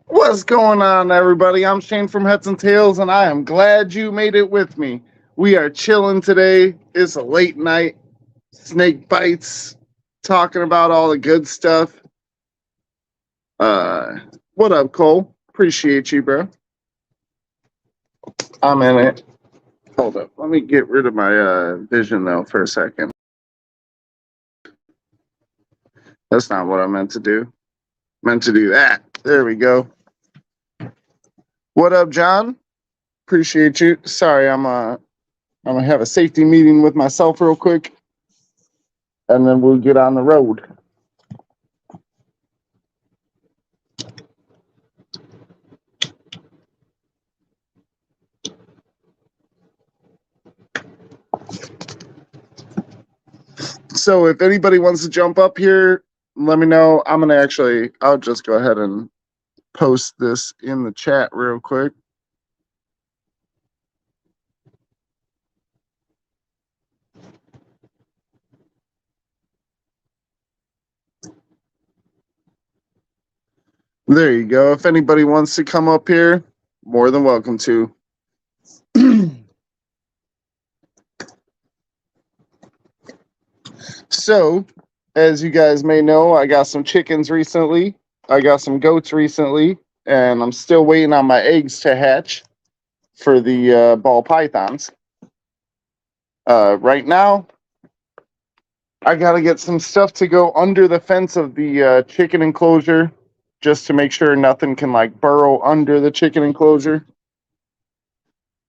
What's going on, everybody? I'm Shane from Heads and Tails, and I am glad you made it with me. We are chilling today. It's a late night, snake bites, talking about all the good stuff. Uh, what up, Cole? Appreciate you, bro. I'm in it. Hold up. Let me get rid of my vision, though, for a second. That's not what I meant to do. Meant to do that. There we go. What up, John? Appreciate you. Sorry, I'm gonna have a safety meeting with myself real quick, and then we'll get on the road. So if anybody wants to jump up here, let me know. I'll just go ahead and post this in the chat real quick. There you go. If anybody wants to come up here, more than welcome to. So, as you guys may know, I got some chickens recently. I got some goats recently, and I'm still waiting on my eggs to hatch for the ball pythons. Right now, I got to get some stuff to go under the fence of the chicken enclosure just to make sure nothing can like burrow under the chicken enclosure.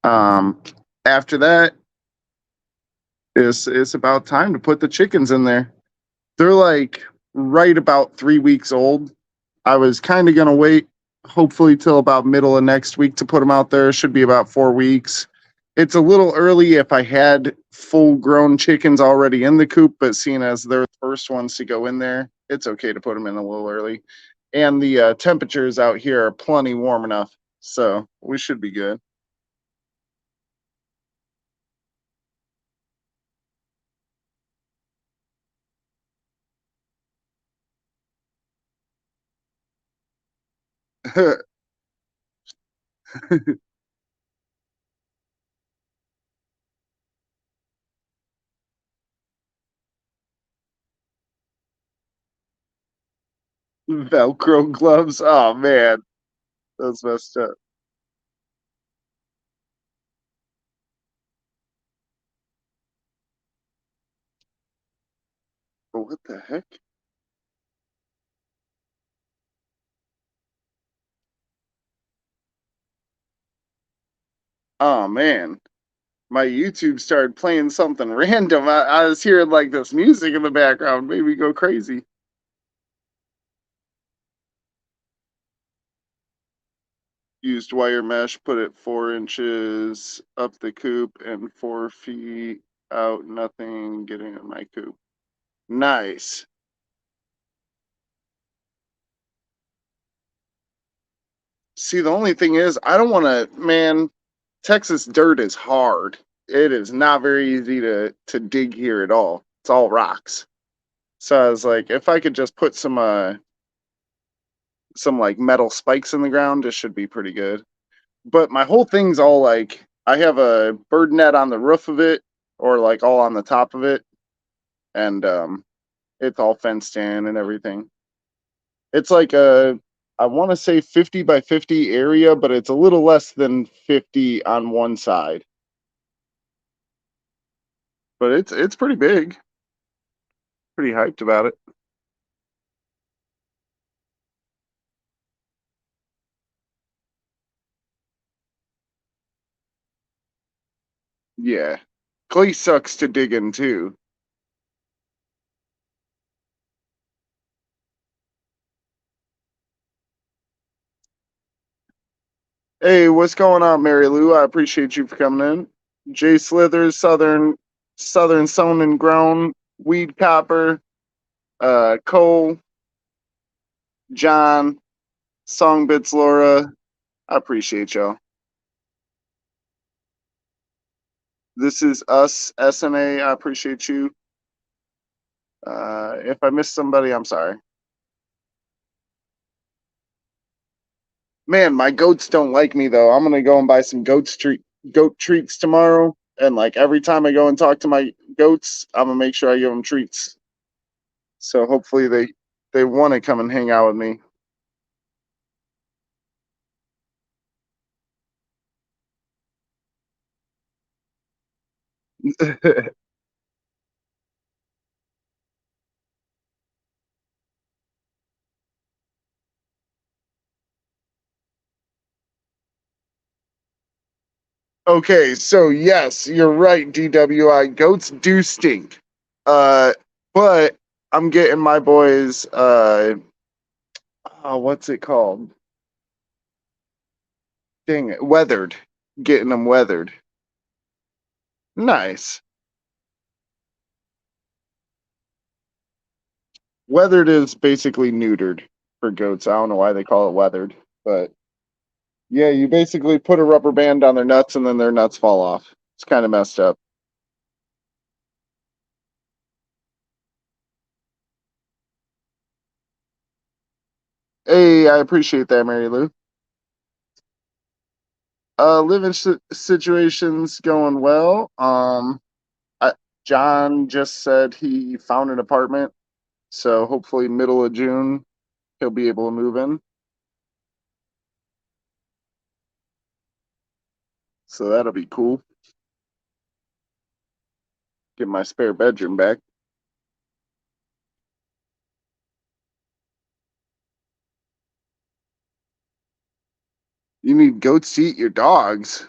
Um, After that, it's about time to put the chickens in there. They're like right about 3 weeks old. I was kind of gonna wait, hopefully till about middle of next week to put them out there. Should be about 4 weeks. It's a little early if I had full grown chickens already in the coop, but seeing as they're the first ones to go in there, it's okay to put them in a little early. And the temperatures out here are plenty warm enough, so we should be good. Velcro gloves. Oh man, that's messed up. What the heck? Oh man, my YouTube started playing something random. I was hearing like this music in the background, made me go crazy. Used wire mesh, put it 4 inches up the coop and 4 feet out, nothing getting in my coop. Nice. See, the only thing is, I don't want to, man, Texas dirt is hard. It is not very easy to dig here at all. It's all rocks. So I was like, if I could just put some like metal spikes in the ground, this should be pretty good. But my whole thing's all like I have a bird net on the roof of it or like all on the top of it, and it's all fenced in and everything. It's like a I want to say 50 by 50 area, but it's a little less than 50 on one side. But it's pretty big. Pretty hyped about it. Yeah. Clay sucks to dig in too. Hey, what's going on, Mary Lou? I appreciate you for coming in. Jay Slithers, Southern Sown and Grown, Weed Copper, Cole, John, Songbits Laura. I appreciate y'all. This is us, SNA. I appreciate you. If I missed somebody, I'm sorry. Man, my goats don't like me though. I'm gonna go and buy some goat treats tomorrow, and like every time I go and talk to my goats, I'm gonna make sure I give them treats. So hopefully they want to come and hang out with me. Okay, so yes, you're right, DWI. Goats do stink. Uh, but I'm getting my boys what's it called? Dang it, weathered. Getting them weathered. Nice. Weathered is basically neutered for goats. I don't know why they call it weathered, but yeah, you basically put a rubber band on their nuts and then their nuts fall off. It's kind of messed up. Hey, I appreciate that, Mary Lou. Living situations going well. I, John just said he found an apartment, so hopefully middle of June he'll be able to move in. So that'll be cool. Get my spare bedroom back. You need goats to eat your dogs.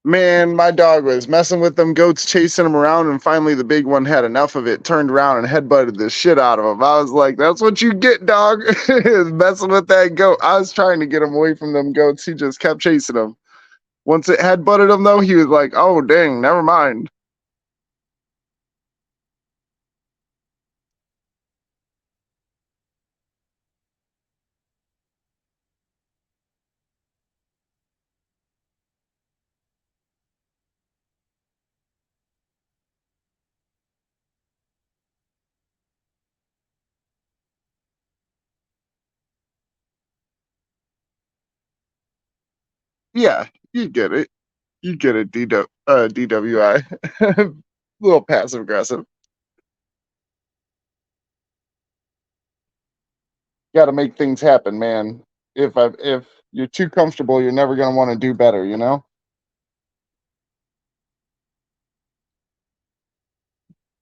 Man, my dog was messing with them goats, chasing them around, and finally the big one had enough of it, turned around and headbutted the shit out of him. I was like, "That's what you get, dog." Messing with that goat. I was trying to get him away from them goats. He just kept chasing them. Once it headbutted him, though, he was like, "Oh, dang, never mind." Yeah, you get it. You get it, DWI. A little passive aggressive. Got to make things happen, man. If you're too comfortable, you're never gonna want to do better. You know.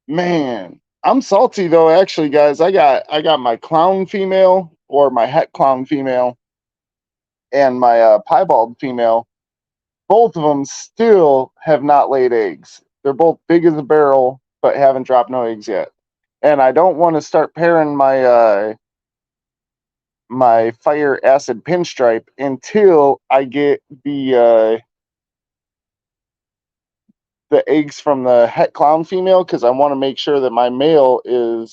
Man, I'm salty though. Actually, guys, I got my clown female or my het clown female and my piebald female. Both of them still have not laid eggs. They're both big as a barrel, but haven't dropped no eggs yet. And I don't want to start pairing my fire acid pinstripe until I get the eggs from the het clown female because I want to make sure that my male is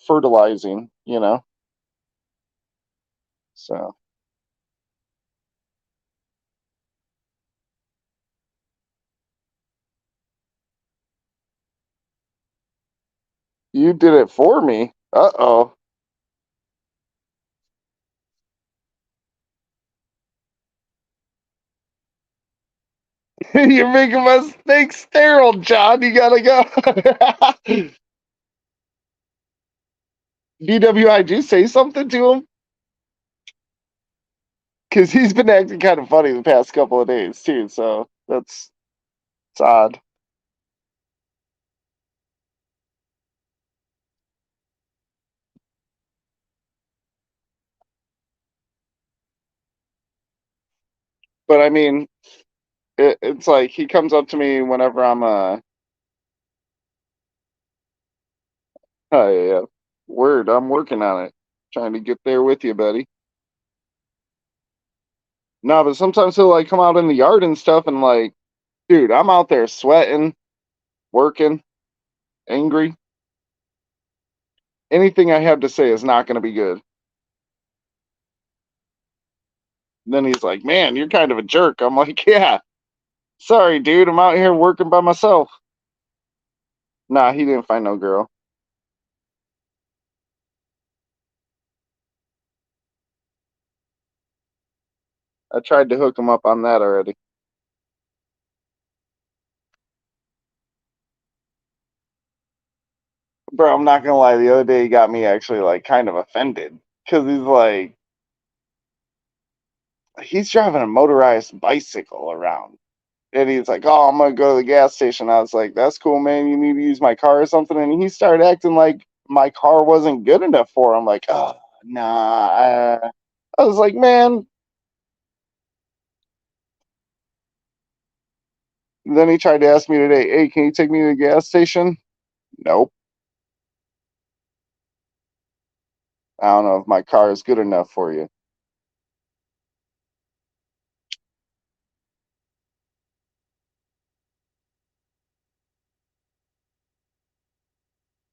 fertilizing. You know, so. You did it for me. Uh-oh. You're making my snake sterile, John. You gotta go. DWIG, say something to him? Because he's been acting kind of funny the past couple of days, too. So that's it's odd. But I mean, it's like he comes up to me whenever oh, yeah, word, I'm working on it. Trying to get there with you, buddy. No, but sometimes he'll like come out in the yard and stuff and like, dude, I'm out there sweating, working, angry. Anything I have to say is not going to be good. And then he's like, "Man, you're kind of a jerk." I'm like, "Yeah, sorry, dude. I'm out here working by myself." Nah, he didn't find no girl. I tried to hook him up on that already. Bro, I'm not gonna lie. The other day he got me actually like kind of offended because he's driving a motorized bicycle around, and he's like, "Oh, I'm gonna go to the gas station." I was like, "That's cool, man. You need to use my car or something." And he started acting like my car wasn't good enough for him. I'm like, "Oh, nah." I was like, "Man." Then he tried to ask me today, "Hey, can you take me to the gas station?" Nope. I don't know if my car is good enough for you.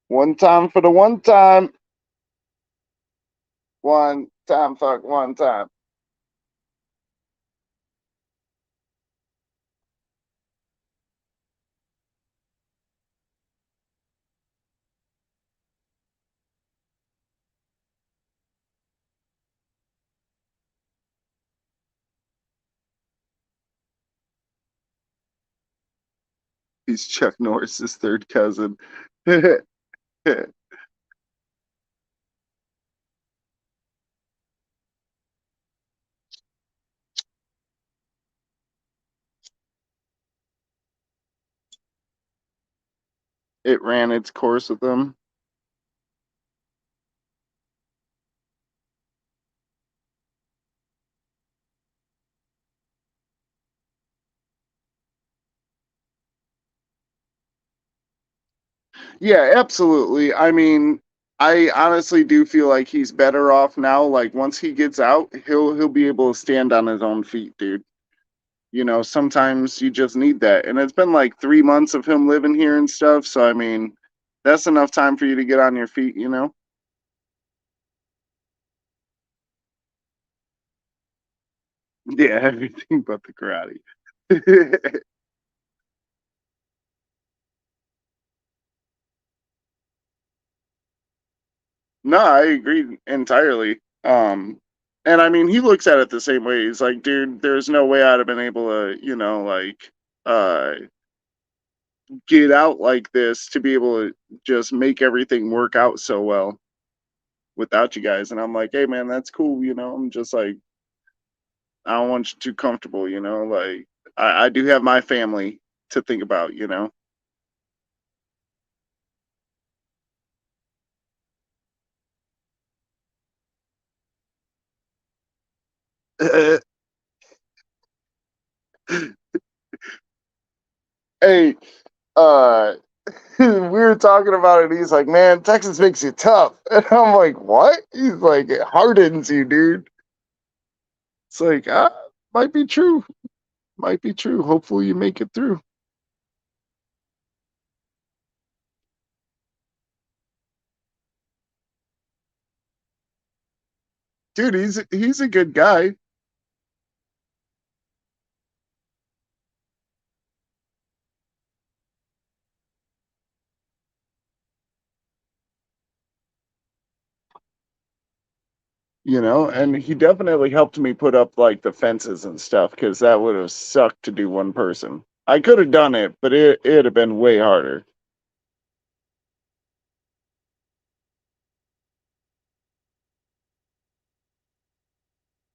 One time for the one time. One time, fuck, one time. He's Chuck Norris's third cousin. It ran its course with him. Yeah, absolutely. I mean, I honestly do feel like he's better off now. Like once he gets out, he'll be able to stand on his own feet, dude. You know, sometimes you just need that. And it's been like 3 months of him living here and stuff. So I mean, that's enough time for you to get on your feet, you know? Yeah, everything but the karate. No, I agree entirely. And I mean, he looks at it the same way. He's like, dude, there's no way I'd have been able to, get out like this to be able to just make everything work out so well without you guys. And I'm like, hey, man, that's cool. I'm just like, I don't want you too comfortable. Like, I do have my family to think about. Hey, uh, we were talking about it. He's like, man, Texas makes you tough. And I'm like, what? He's like, it hardens you, dude. It's like, might be true. Might be true. Hopefully you make it through. Dude, he's a good guy. And he definitely helped me put up like the fences and stuff because that would have sucked to do one person. I could have done it, but it'd have been way harder.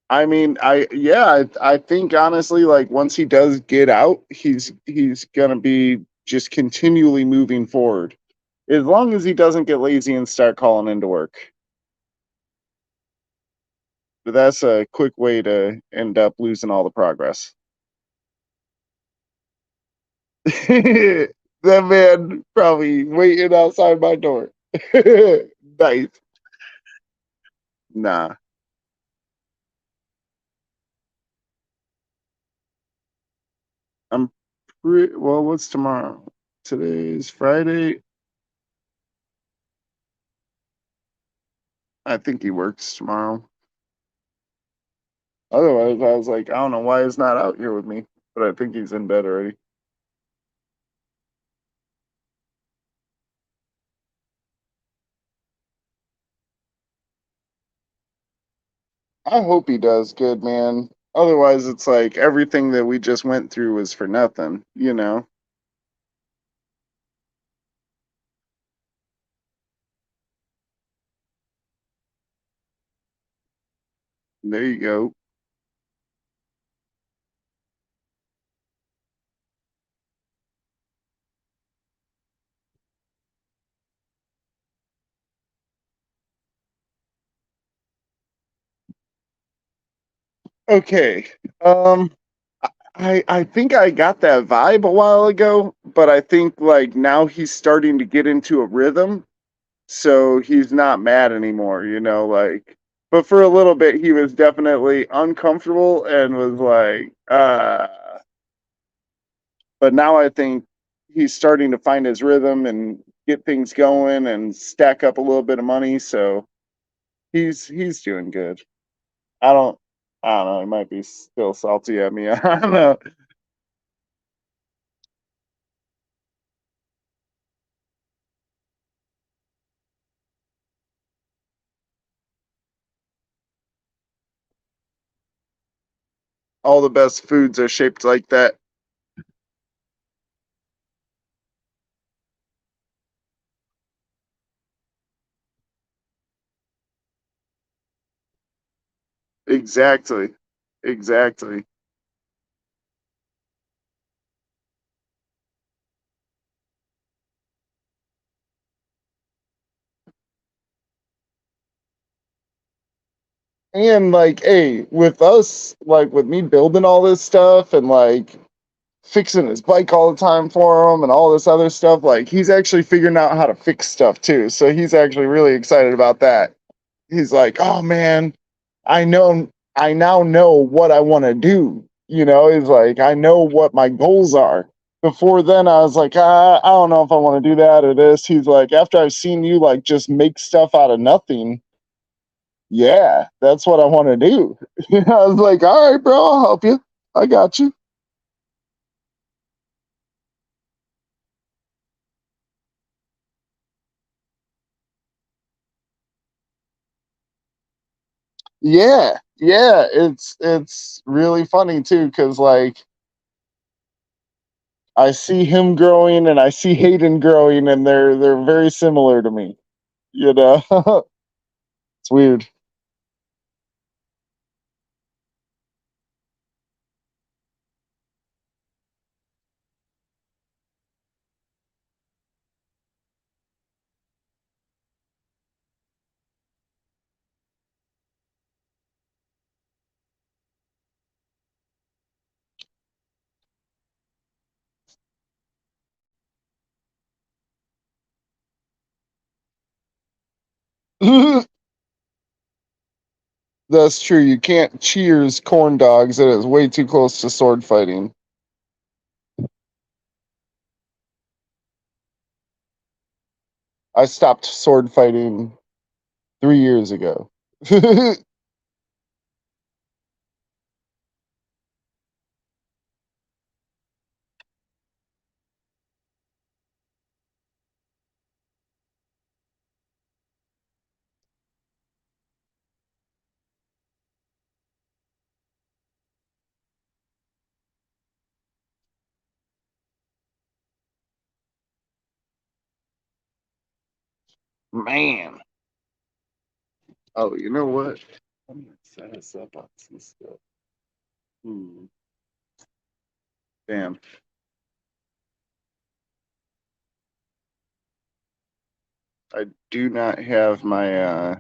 I mean, I think honestly, like once he does get out, he's gonna be just continually moving forward. As long as he doesn't get lazy and start calling into work. But that's a quick way to end up losing all the progress. That man probably waiting outside my door. Nice. Nah. I'm well, what's tomorrow? Today's Friday. I think he works tomorrow. Otherwise, I was like, I don't know why he's not out here with me, but I think he's in bed already. I hope he does good, man. Otherwise, it's like everything that we just went through was for nothing, you know? There you go. Okay. Um, I think I got that vibe a while ago, but I think like now he's starting to get into a rhythm, so he's not mad anymore, you know, like but for a little bit he was definitely uncomfortable and was like but now I think he's starting to find his rhythm and get things going and stack up a little bit of money, so he's doing good. I don't I don't know, he might be still salty at me. I don't know. All the best foods are shaped like that. Exactly. Exactly. And like, hey, with us, like with me building all this stuff and like fixing his bike all the time for him and all this other stuff, like he's actually figuring out how to fix stuff too. So he's actually really excited about that. He's like, oh man, I now know what I want to do. You know, he's like, I know what my goals are. Before then, I was like, I don't know if I want to do that or this. He's like, after I've seen you like just make stuff out of nothing, yeah, that's what I want to do. I was like, all right, bro, I'll help you. I got you. Yeah, yeah, it's really funny too, because like I see him growing and I see Hayden growing, and they're very similar to me. You know, it's weird. That's true. You can't cheers corn dogs. It is way too close to sword fighting. I stopped sword fighting 3 years ago. Man. Oh, you know what? I'm gonna set us up on some stuff. Hmm. Damn. I do not have my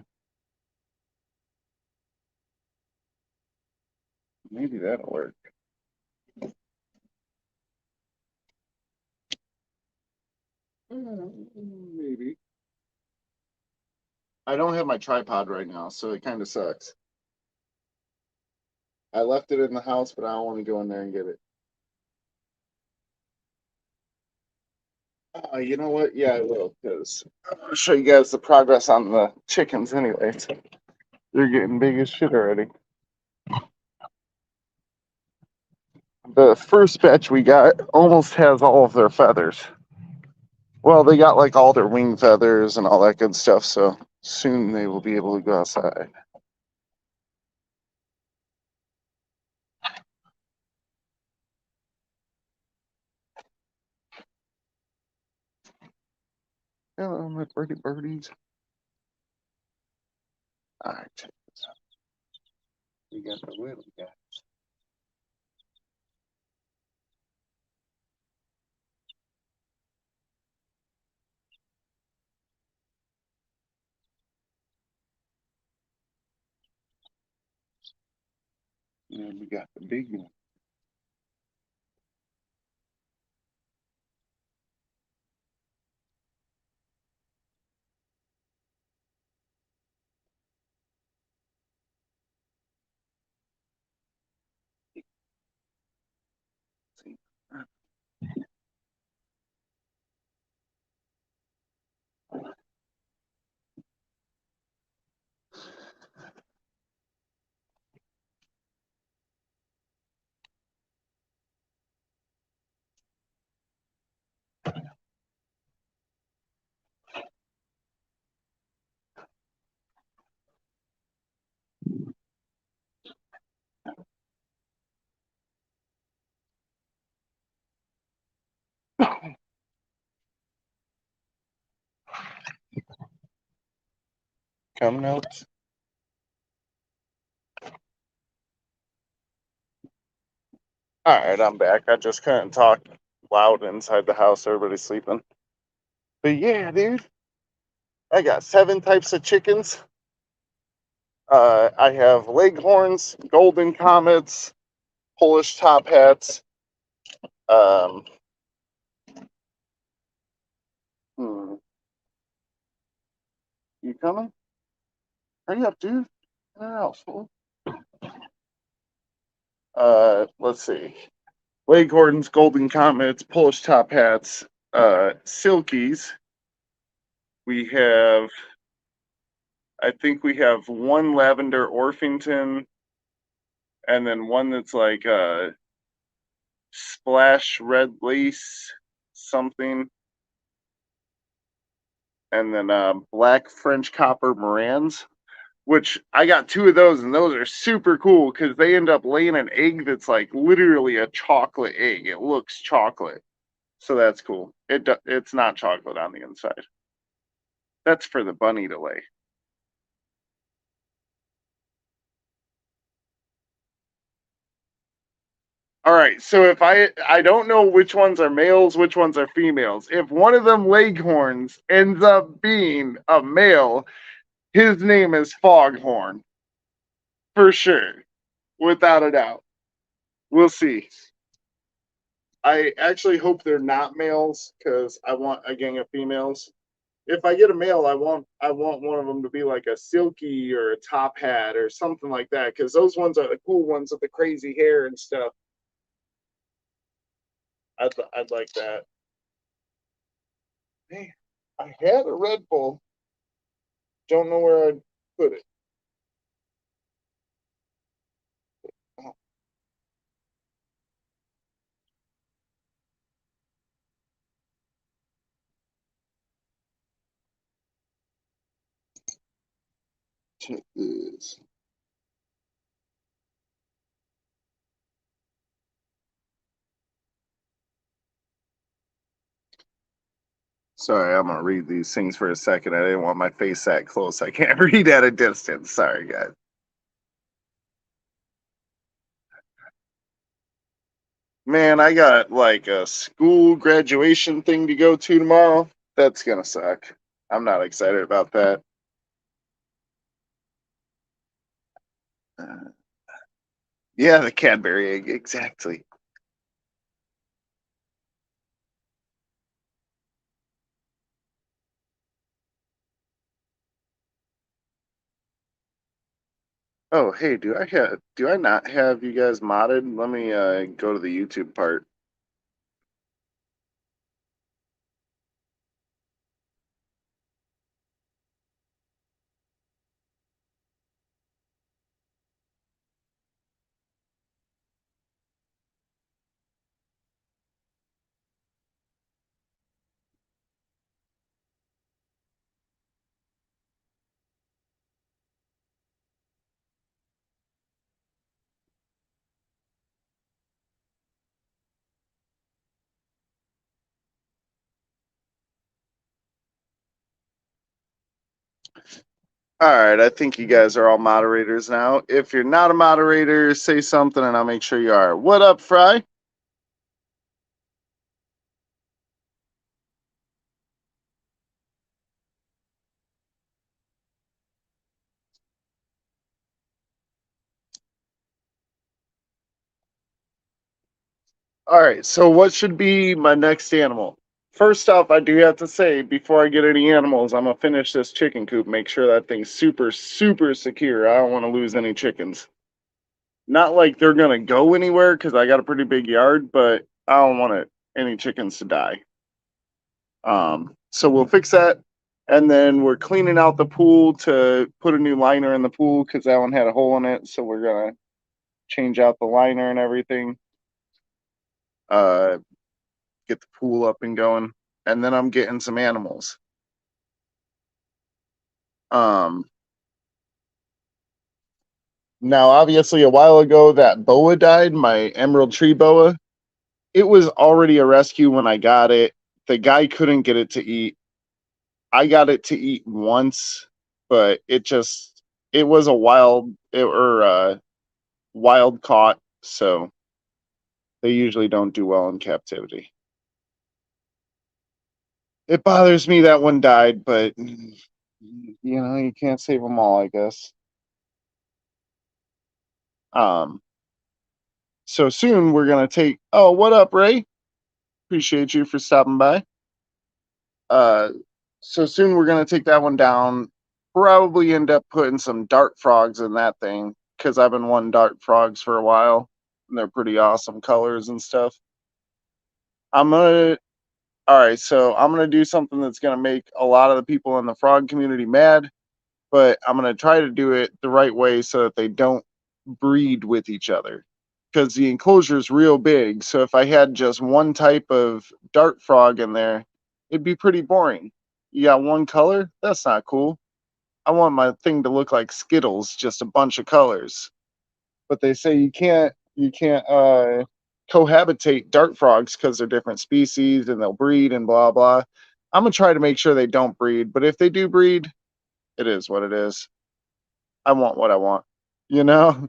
maybe that'll work. Maybe. I don't have my tripod right now, so it kind of sucks. I left it in the house, but I don't want to go in there and get it. You know what? Yeah, I will, because I'll show you guys the progress on the chickens anyway. So they're getting big as shit already. The first batch we got almost has all of their feathers. Well, they got like all their wing feathers and all that good stuff, so soon they will be able to go outside. Hello, my birdie birdies. All right, check this out. We got the little guy. And we got the big one. See? Coming out. All right, I'm back. I just couldn't talk loud inside the house. Everybody's sleeping. But yeah, dude, I got 7 types of chickens. I have leghorns, golden comets, Polish top hats. Um, you coming? Hurry up, dude. Let's see. Leghorns, golden comets, Polish top hats, silkies. We have, I think we have one lavender Orpington, and then one that's like splash red lace something, and then black French copper Morans, which I got 2 of those, and those are super cool because they end up laying an egg that's like literally a chocolate egg. It looks chocolate, so that's cool. It's not chocolate on the inside. That's for the bunny to lay. All right, so if I don't know which ones are males, which ones are females. If one of them leghorns ends up being a male, his name is Foghorn for sure, without a doubt. We'll see. I actually hope they're not males because I want a gang of females. If I get a male, I want one of them to be like a silky or a top hat or something like that because those ones are the cool ones with the crazy hair and stuff. I'd like that. Hey, I had a Red Bull. Don't know where I'd put it. Oh, check this. Sorry, I'm gonna read these things for a second. I didn't want my face that close. I can't read at a distance. Sorry, guys. Man, I got like a school graduation thing to go to tomorrow. That's gonna suck. I'm not excited about that. Uh, yeah, the Cadbury egg, exactly. Oh, hey, do I not have you guys modded? Let me go to the YouTube part. All right, I think you guys are all moderators now. If you're not a moderator, say something and I'll make sure you are. What up, Fry? All right, so what should be my next animal? First off, I do have to say, before I get any animals, I'm gonna finish this chicken coop, make sure that thing's super, super secure. I don't want to lose any chickens. Not like they're gonna go anywhere because I got a pretty big yard, but I don't want any chickens to die. So we'll fix that, and then we're cleaning out the pool to put a new liner in the pool because that one had a hole in it. So we're gonna change out the liner and everything. Uh, get the pool up and going, and then I'm getting some animals. Um, Now obviously a while ago that boa died, my emerald tree boa. It was already a rescue when I got it. The guy couldn't get it to eat. I got it to eat once, but it was a wild caught, so they usually don't do well in captivity. It bothers me that one died, but you can't save them all, I guess. Um, so soon we're gonna take. Oh, what up, Ray? Appreciate you for stopping by. Uh, so soon we're gonna take that one down. Probably end up putting some dart frogs in that thing because I've been wanting dart frogs for a while. And they're pretty awesome colors and stuff. I'm gonna All right, so I'm gonna do something that's gonna make a lot of the people in the frog community mad, but I'm gonna try to do it the right way so that they don't breed with each other. Because the enclosure is real big, so if I had just one type of dart frog in there, it'd be pretty boring. You got one color? That's not cool. I want my thing to look like Skittles, just a bunch of colors. But they say you can't cohabitate dart frogs because they're different species and they'll breed and blah blah. I'm gonna try to make sure they don't breed, but if they do breed, it is what it is. I want what I want, you know?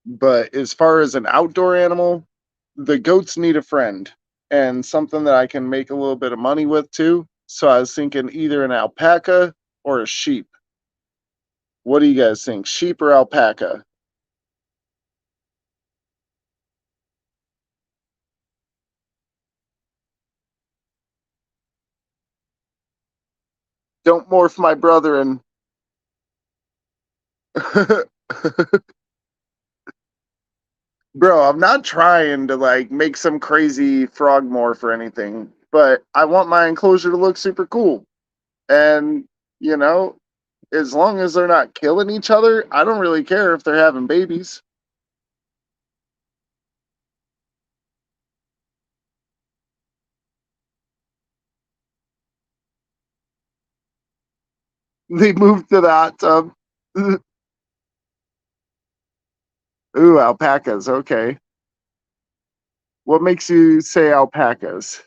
But as far as an outdoor animal, the goats need a friend and something that I can make a little bit of money with too. So I was thinking either an alpaca or a sheep. What do you guys think? Sheep or alpaca? Don't morph my brother and bro, I'm not trying to like make some crazy frog morph or anything, but I want my enclosure to look super cool. And, you know, as long as they're not killing each other, I don't really care if they're having babies. They moved to the hot tub. Ooh, alpacas. Okay. What makes you say alpacas?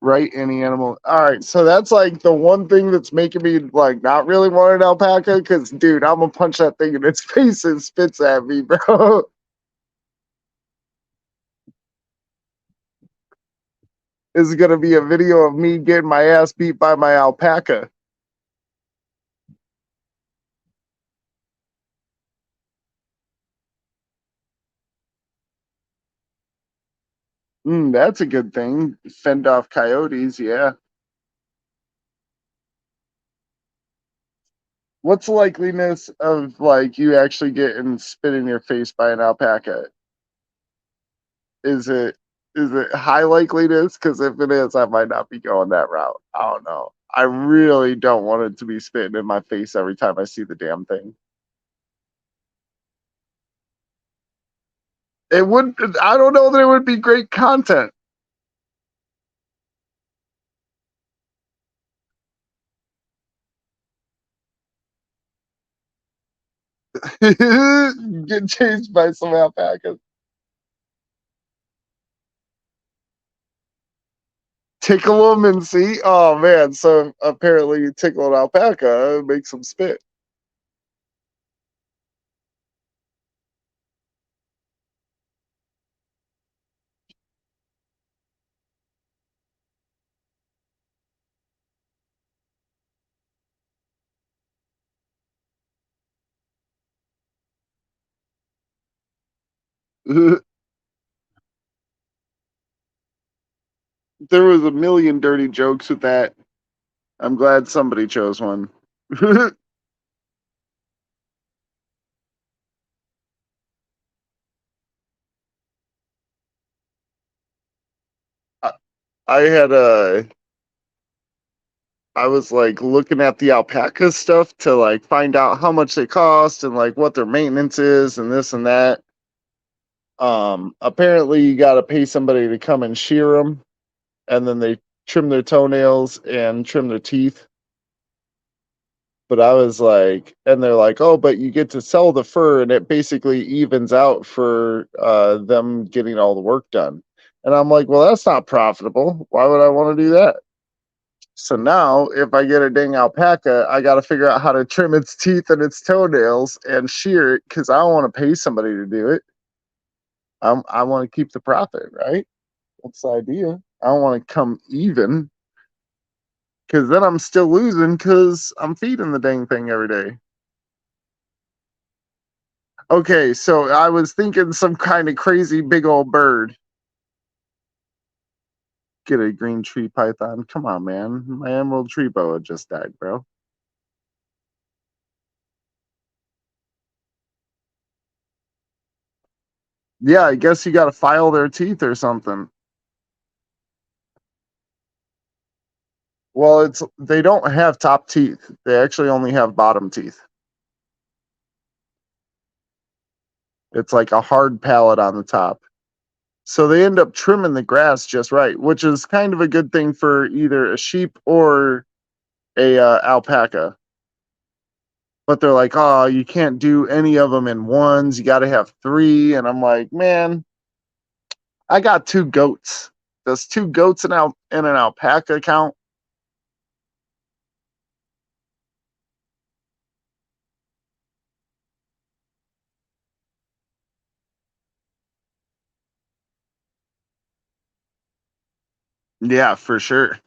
Right? Any animal. All right. So that's like the one thing that's making me like not really want an alpaca because, dude, I'm going to punch that thing in its face and spits at me, bro. Is going to be a video of me getting my ass beat by my alpaca. That's a good thing. Fend off coyotes. Yeah. What's the likeliness of like you actually getting spit in your face by an alpaca? Is it is it high likeliness? Because if it is, I might not be going that route. I don't know. I really don't want it to be spitting in my face every time I see the damn thing. It would. I don't know that it would be great content. Get chased by some alpacas. Tickle them and see. Oh man! So apparently, you tickle an alpaca, it makes them spit. There was a million dirty jokes with that. I'm glad somebody chose one. I I had a. I was like looking at the alpaca stuff to like find out how much they cost and like what their maintenance is and this and that. Apparently you got to pay somebody to come and shear them, and then they trim their toenails and trim their teeth. But I was like, and they're like, oh, but you get to sell the fur, and it basically evens out for them getting all the work done. And I'm like, well, that's not profitable. Why would I want to do that? So now, if I get a dang alpaca, I got to figure out how to trim its teeth and its toenails and shear it because I don't want to pay somebody to do it. I want to keep the profit, right? That's the idea. I don't want to come even because then I'm still losing because I'm feeding the dang thing every day. Okay, so I was thinking some kind of crazy big old bird. Get a green tree python. Come on, man. My emerald tree boa just died, bro. Yeah, I guess you got to file their teeth or something. Well, it's they don't have top teeth. They actually only have bottom teeth. It's like a hard palate on the top. So they end up trimming the grass just right, which is kind of a good thing for either a sheep or a alpaca. But they're like, oh, you can't do any of them in ones. You got to have three. And I'm like, man, I got two goats. Does two goats in an alpaca count? Yeah, for sure.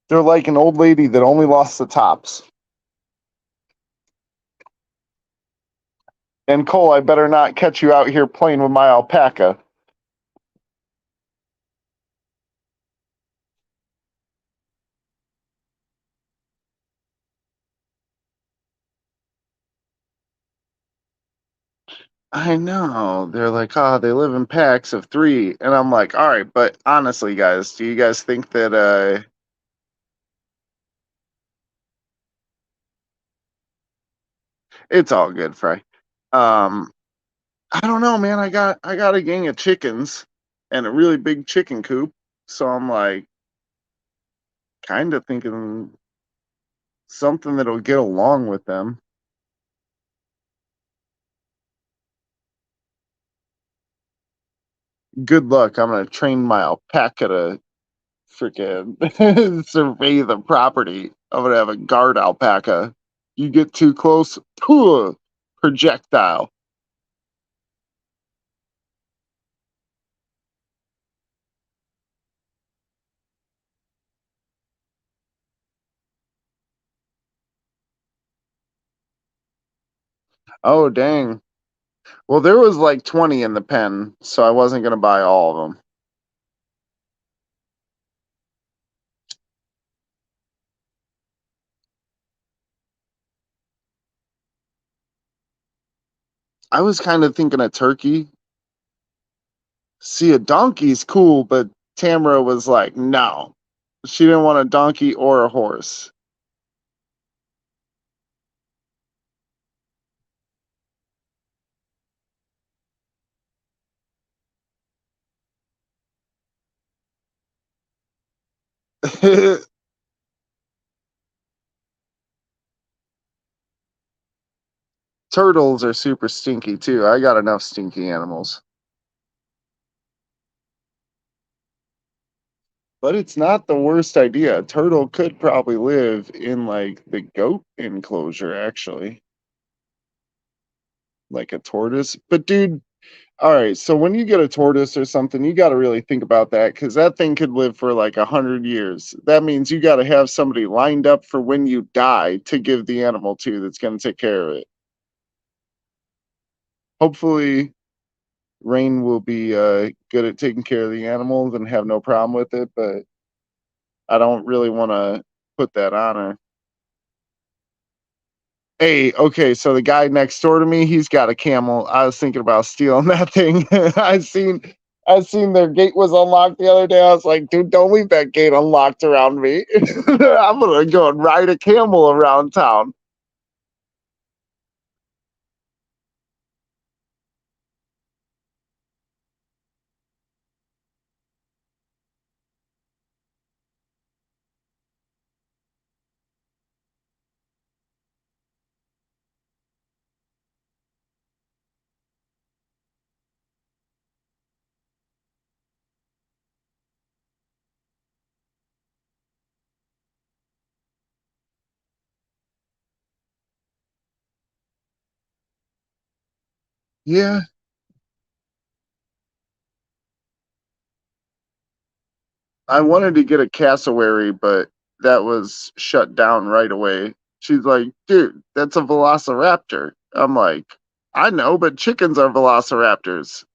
They're like an old lady that only lost the tops. And Cole, I better not catch you out here playing with my alpaca. I know. They're like, oh, they live in packs of three. And I'm like, all right, but honestly, guys, do you guys think that it's all good, Fry? Um, I don't know, man. I got a gang of chickens and a really big chicken coop. So I'm like kind of thinking something that'll get along with them. Good luck. I'm gonna train my alpaca to freaking survey the property. I'm gonna have a guard alpaca. You get too close, projectile. Oh dang. Well, there was like 20 in the pen, so I wasn't gonna buy all of them. I was kind of thinking a turkey. See, a donkey's cool, but Tamara was like, no. She didn't want a donkey or a horse. Turtles are super stinky too. I got enough stinky animals. But it's not the worst idea. A turtle could probably live in like the goat enclosure, actually, like a tortoise. But dude, all right. So when you get a tortoise or something, you got to really think about that because that thing could live for like 100 years. That means you got to have somebody lined up for when you die to give the animal to that's going to take care of it. Hopefully, Rain will be good at taking care of the animals and have no problem with it. But I don't really want to put that on her. Hey, okay, so the guy next door to me, he's got a camel. I was thinking about stealing that thing. I seen their gate was unlocked the other day. I was like, dude, don't leave that gate unlocked around me. I'm gonna go and ride a camel around town. Yeah, I wanted to get a cassowary, but that was shut down right away. She's like, dude, that's a velociraptor. I'm like, I know, but chickens are velociraptors.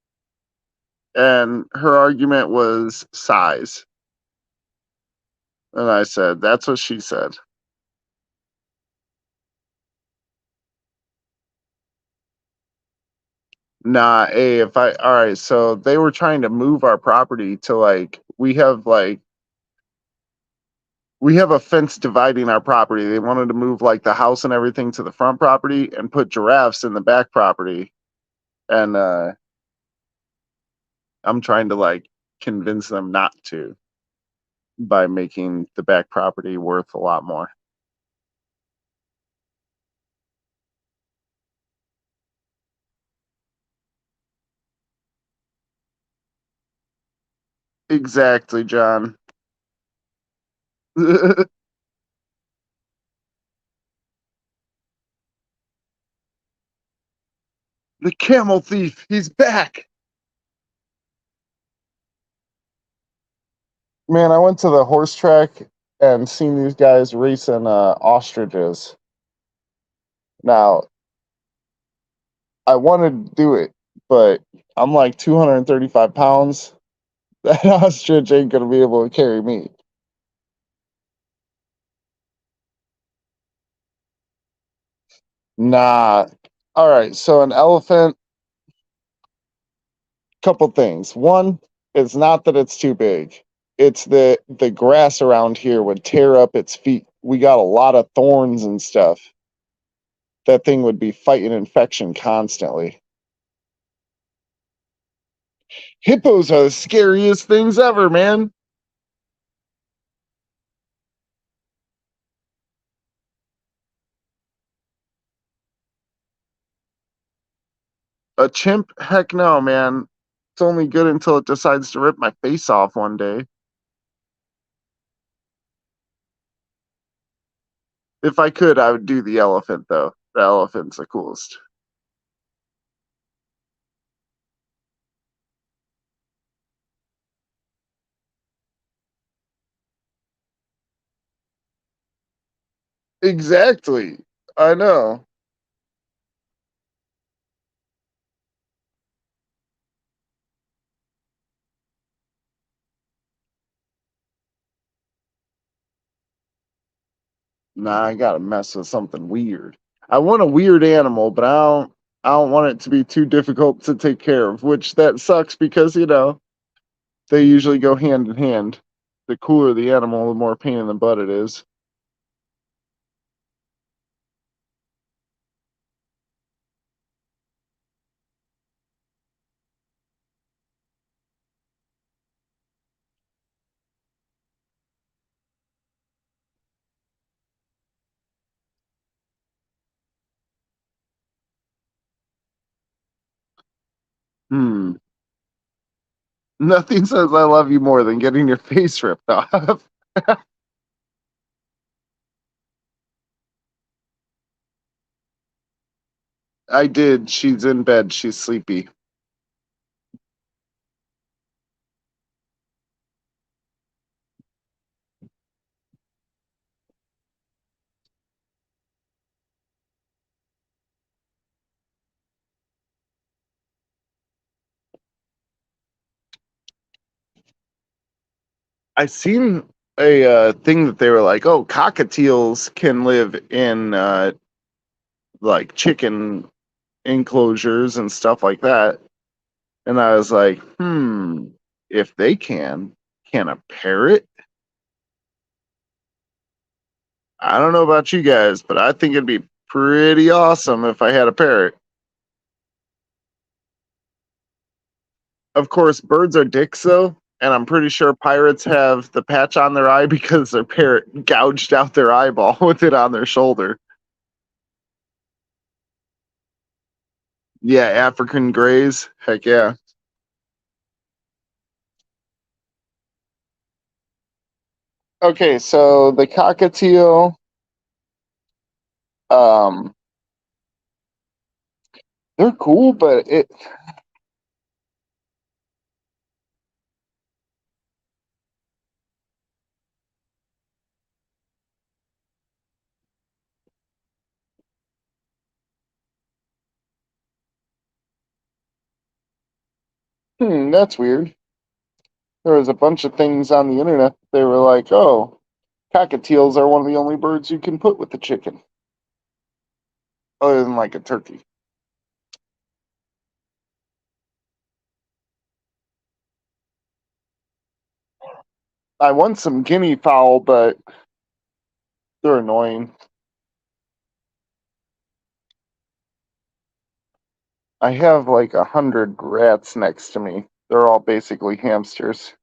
And her argument was size. And I said, that's what she said. Nah, hey, if I, all right, so they were trying to move our property to we have a fence dividing our property. They wanted to move like the house and everything to the front property and put giraffes in the back property. And I'm trying to like convince them not to by making the back property worth a lot more. Exactly, John. The camel thief, he's back. Man, I went to the horse track and seen these guys racing ostriches. Now, I wanted to do it, but I'm like 235 pounds. That ostrich ain't gonna be able to carry me. Nah. All right, so an elephant, couple things. One, it's not that it's too big. It's the grass around here would tear up its feet. We got a lot of thorns and stuff. That thing would be fighting infection constantly. Hippos are the scariest things ever, man. A chimp? Heck no, man. It's only good until it decides to rip my face off one day. If I could, I would do the elephant, though. The elephant's the coolest. Exactly. I know. Nah, I gotta mess with something weird. I want a weird animal, but I don't want it to be too difficult to take care of, which that sucks because, They usually go hand in hand. The cooler the animal, the more pain in the butt it is. Hmm. Nothing says I love you more than getting your face ripped off. I did. She's in bed. She's sleepy. I seen a thing that they were like, oh, cockatiels can live in like chicken enclosures and stuff like that. And I was like, if they can a parrot? I don't know about you guys, but I think it'd be pretty awesome if I had a parrot. Of course, birds are dicks though, and I'm pretty sure pirates have the patch on their eye because their parrot gouged out their eyeball with it on their shoulder. Yeah, African greys. Heck yeah. Okay, so the cockatiel, um, they're cool, but that's weird. There was a bunch of things on the internet. They were like, oh, cockatiels are one of the only birds you can put with the chicken, other than like a turkey. I want some guinea fowl, but they're annoying. I have like 100 rats next to me. They're all basically hamsters.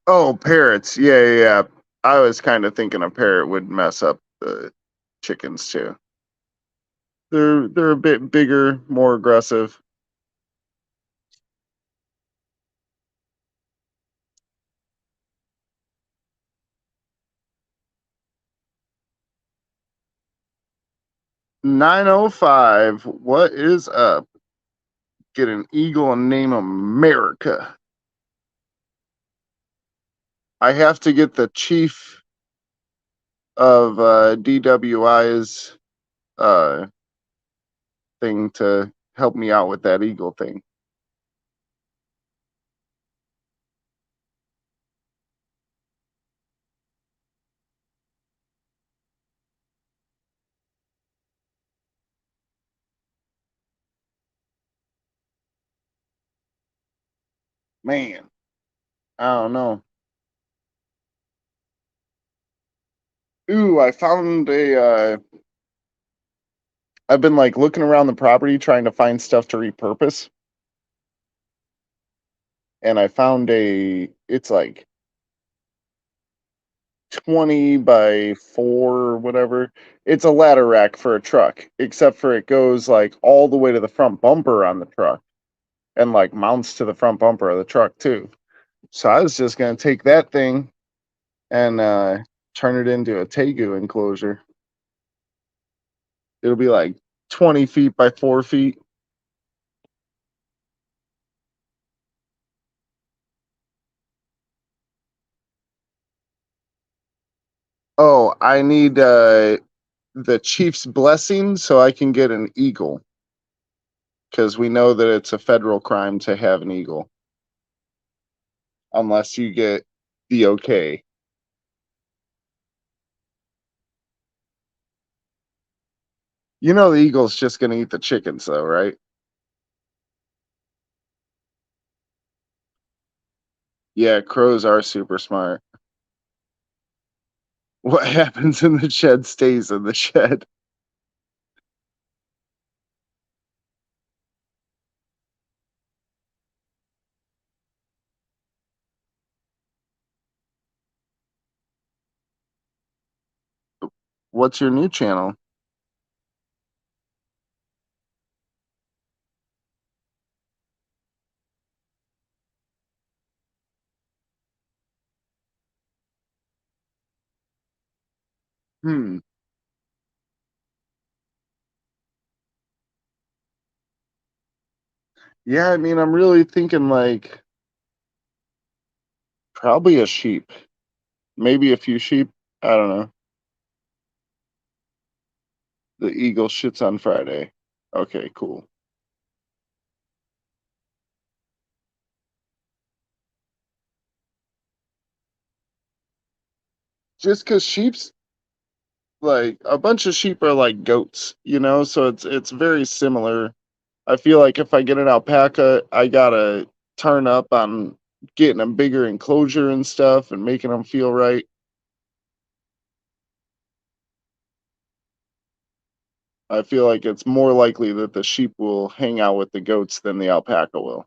Oh, parrots. Yeah, yeah, yeah. I was kind of thinking a parrot would mess up the chickens too. They're a bit bigger, more aggressive. $9.05. What is up? Get an eagle and name America. I have to get the chief of DWI's uh, thing to help me out with that eagle thing. Man, I don't know. Ooh, I found a. I've been like looking around the property trying to find stuff to repurpose, and I found a. It's like 20 by 4 or whatever. It's a ladder rack for a truck, except for it goes like all the way to the front bumper on the truck and like mounts to the front bumper of the truck too. So I was just gonna take that thing and turn it into a tegu enclosure. It'll be like 20 feet by 4 feet. Oh, I need the chief's blessing so I can get an eagle because we know that it's a federal crime to have an eagle unless you get the okay. You know the eagle's just gonna eat the chickens though, right? Yeah, crows are super smart. What happens in the shed stays in the shed. What's your new channel? Hmm. Yeah, I mean, I'm really thinking like probably a sheep, maybe a few sheep. I don't know. The eagle shits on Friday. Okay, cool. Just because sheep's like a bunch of sheep are like goats, you know, so it's very similar. I feel like if I get an alpaca, I gotta turn up on getting a bigger enclosure and stuff and making them feel right. I feel like it's more likely that the sheep will hang out with the goats than the alpaca will.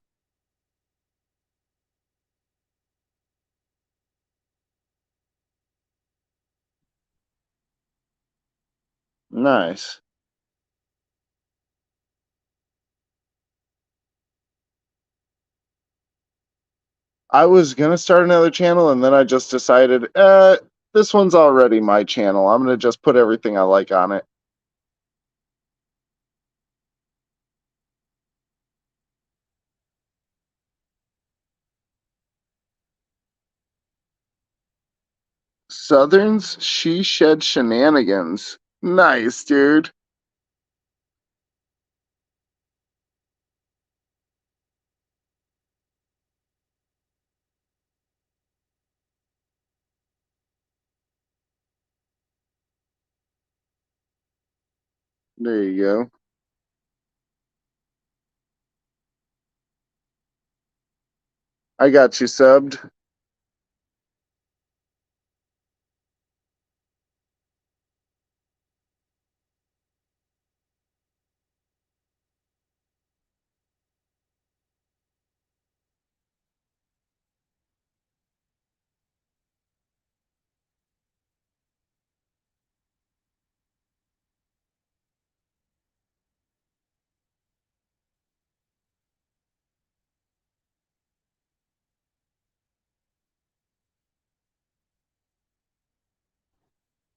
Nice. I was gonna start another channel and then I just decided, this one's already my channel. I'm gonna just put everything I like on it. Southern's She Shed Shenanigans. Nice, dude. There you go. I got you subbed.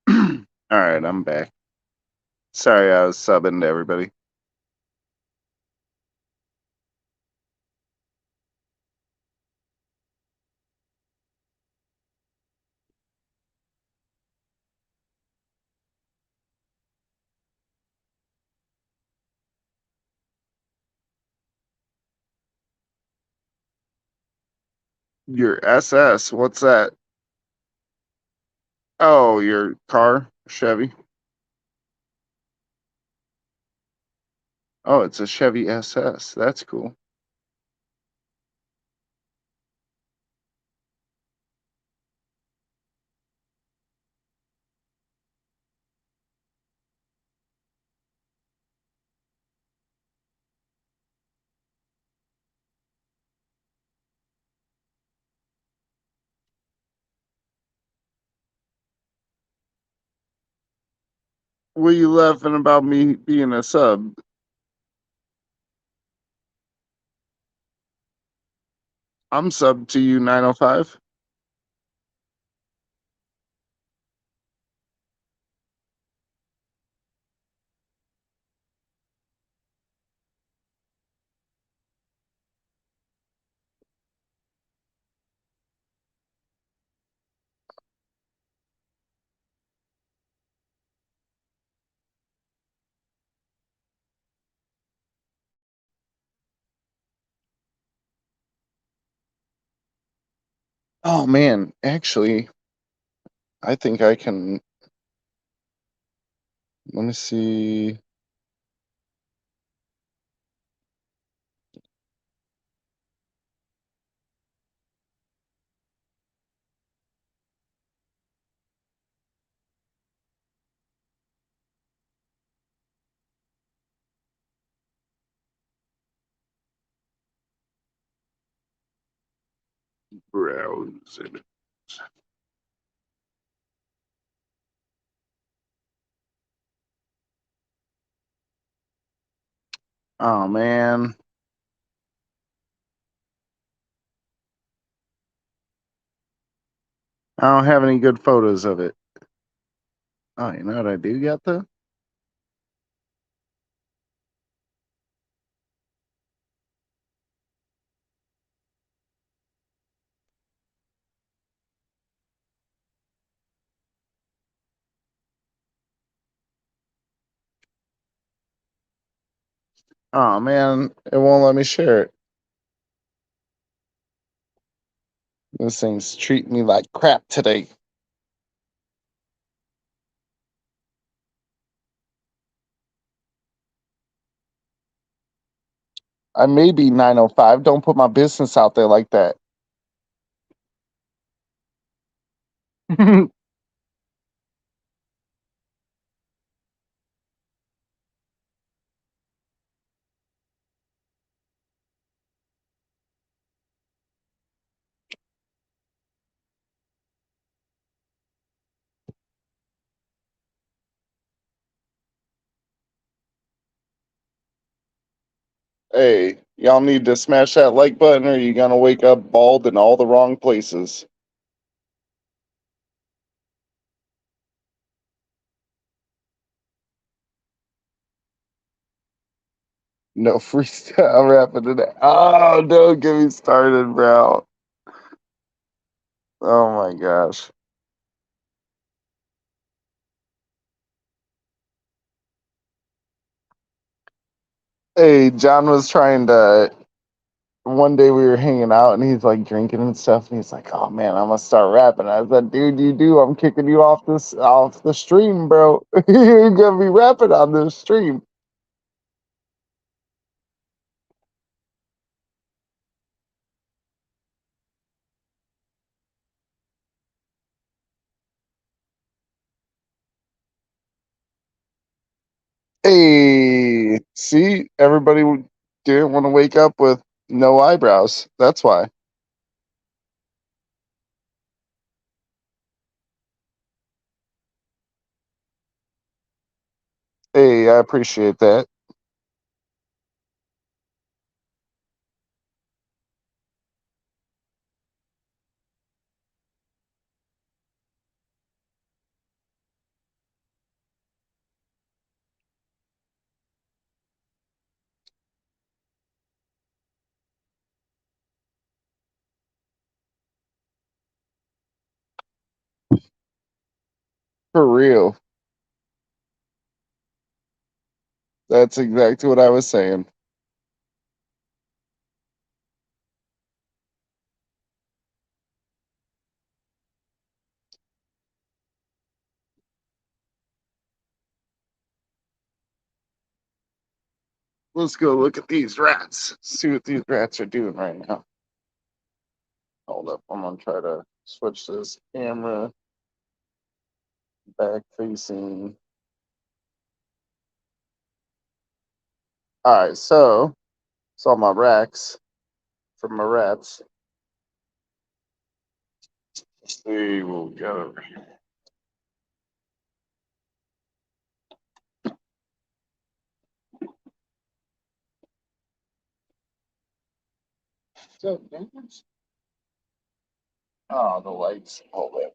All right, I'm back. Sorry, I was subbing to everybody. Your SS, what's that? Oh, your car, Chevy. Oh, it's a Chevy SS. That's cool. What are you laughing about me being a sub? I'm sub to you 905. Oh man, actually, I think I can. Let me see. Browse it. Oh man, I don't have any good photos of it. Oh, you know what I do got though? Oh man, it won't let me share it. This thing's treating me like crap today. I may be 905. Don't put my business out there like that. Hey, y'all need to smash that like button or you're gonna wake up bald in all the wrong places. No freestyle rapping today. Oh, don't get me started, bro. Oh my gosh. Hey, John was trying to. One day we were hanging out and he's like drinking and stuff and he's like, "Oh man, I'm gonna start rapping." I said, "Dude, you do. I'm kicking you off the stream, bro. You're gonna be rapping on this stream." Hey, see, didn't want to wake up with no eyebrows. That's why. Hey, I appreciate that. For real. That's exactly what I was saying. Let's go look at these rats. See what these rats are doing right now. Hold up. I'm gonna try to switch this camera back facing. All right, so saw my racks from my rats. We will get over here. So, oh, the lights. Hold it.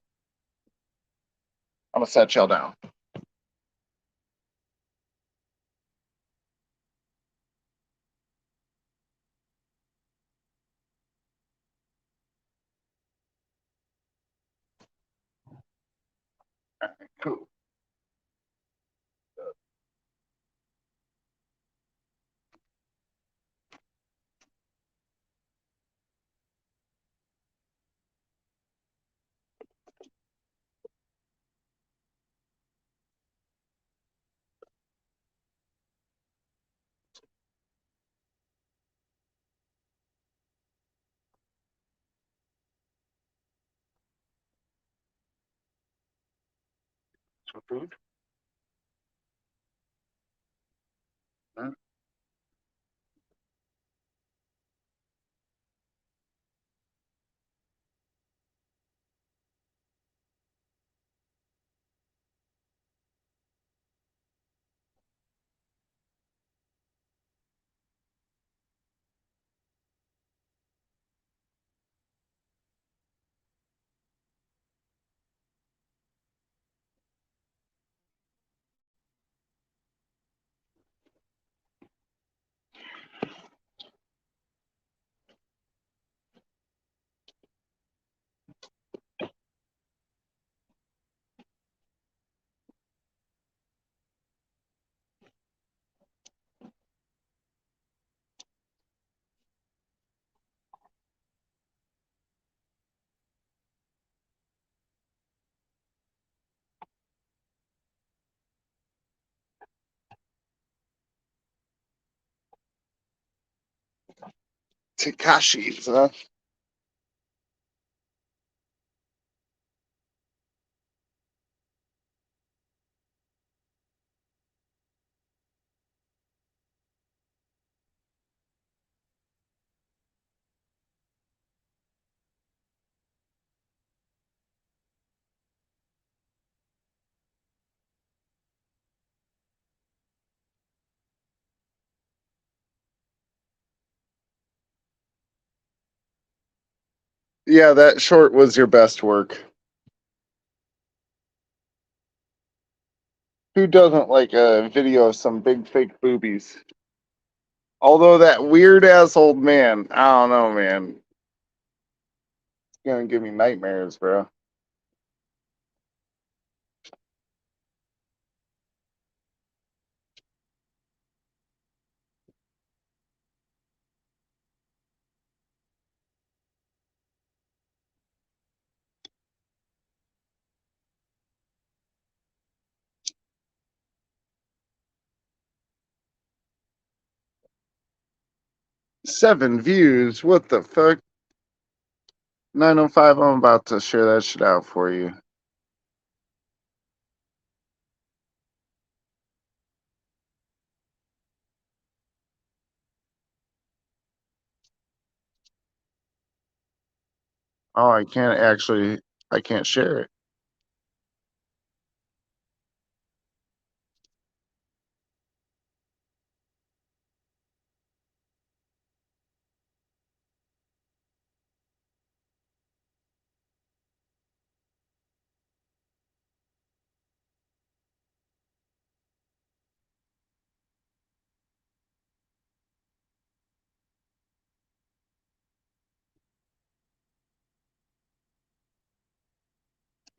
I'm gonna set y'all down. Cool. Some food. Huh? Takashi's, huh? Yeah, that short was your best work. Who doesn't like a video of some big fake boobies? Although that weird ass old man, I don't know, man. It's gonna give me nightmares, bro. 7 views. What the fuck? 905. I'm about to share that shit out for you. Oh, I can't actually. I can't share it.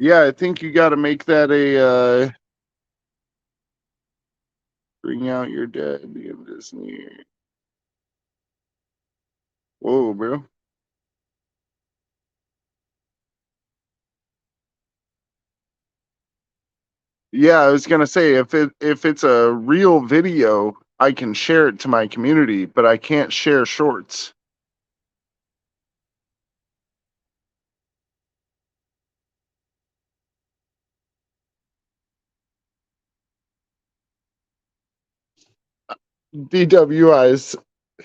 Yeah, I think you got to make that a bring out your dead in Disney. Whoa, bro. Yeah, I was gonna say if it's a real video, I can share it to my community, but I can't share shorts. DWI is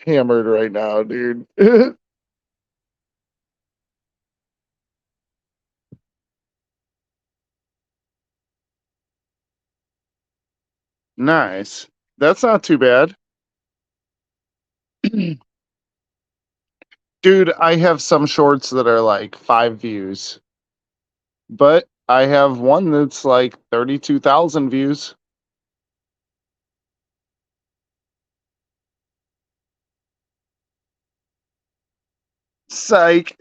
hammered right now, dude. Nice. That's not too bad. Dude, I have some shorts that are like 5 views, but I have one that's like 32,000 views. Psych.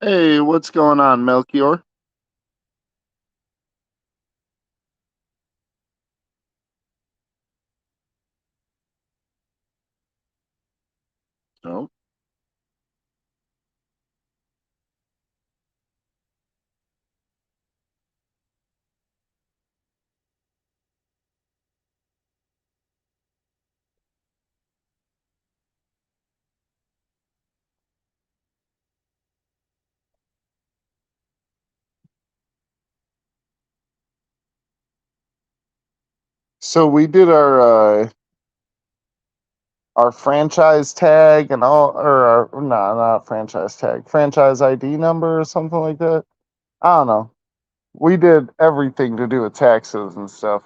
Hey, what's going on, Melchior? Oh. So we did our franchise tag and all, or our, no, not franchise tag, franchise ID number or something like that. I don't know. We did everything to do with taxes and stuff.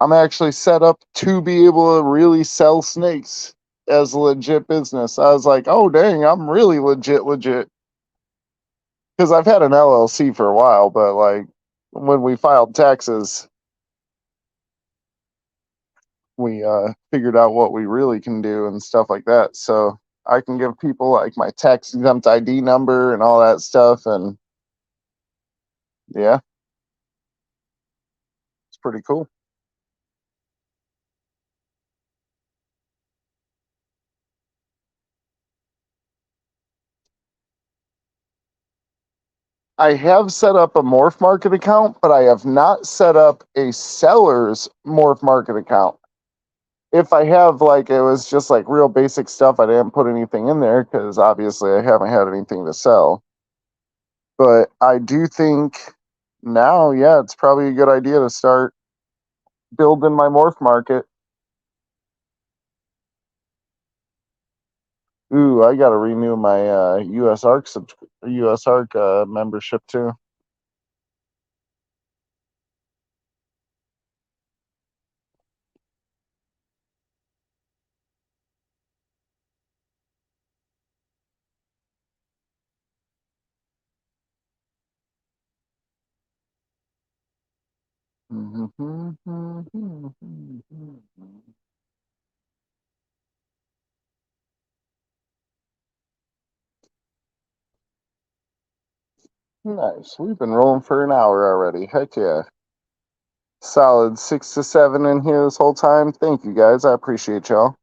I'm actually set up to be able to really sell snakes as a legit business. I was like, oh dang, I'm really legit, because I've had an LLC for a while, but like when we filed taxes, we figured out what we really can do and stuff like that. So I can give people like my tax exempt ID number and all that stuff, and yeah, it's pretty cool. I have set up a Morph Market account, but I have not set up a seller's Morph Market account. If I have, like, it was just like real basic stuff, I didn't put anything in there because obviously I haven't had anything to sell. But I do think now, yeah, it's probably a good idea to start building my Morph Market. Ooh, I got to renew my US Arc membership too. Nice. We've been rolling for an hour already. Heck yeah. Solid 6 to 7 in here this whole time. Thank you guys. I appreciate y'all.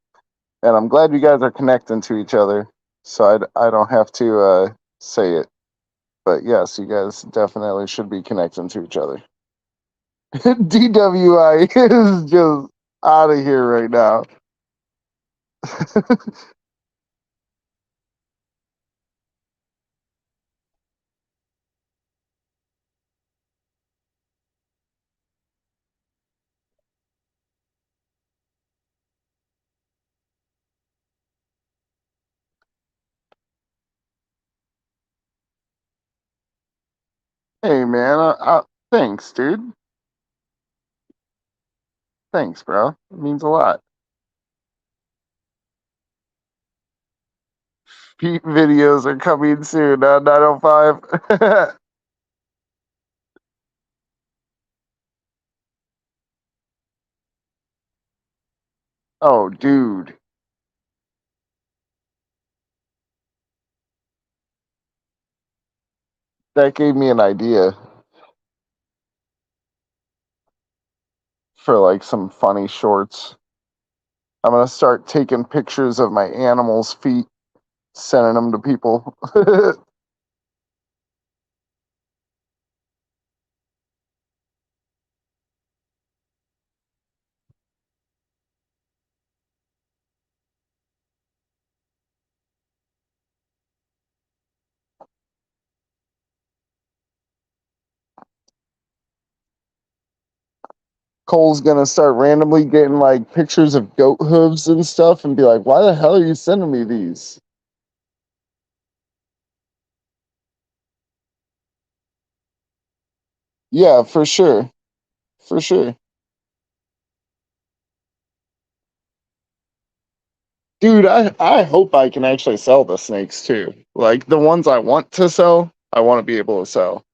And I'm glad you guys are connecting to each other. So I don't have to say it. But yes, you guys definitely should be connecting to each other. DWI is just out of here right now. Hey man, thanks, dude. Thanks, bro. It means a lot. Pete videos are coming soon on 905. Oh, dude. That gave me an idea for like some funny shorts. I'm gonna start taking pictures of my animals' feet, sending them to people. Cole's gonna start randomly getting like pictures of goat hooves and stuff and be like, why the hell are you sending me these? Yeah, for sure. For sure. Dude, I hope I can actually sell the snakes too. Like the ones I want to sell, I want to be able to sell.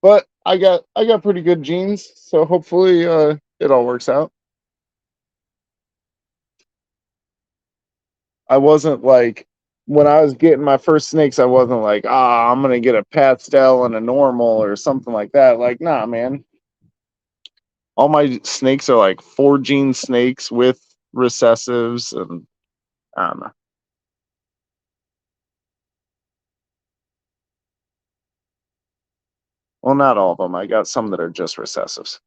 But I got pretty good genes, so hopefully it all works out. I wasn't like when I was getting my first snakes, I wasn't like, I'm gonna get a pastel and a normal or something like that. Like, nah, man. All my snakes are like 4 gene snakes with recessives, and I don't know. Well, not all of them. I got some that are just recessives.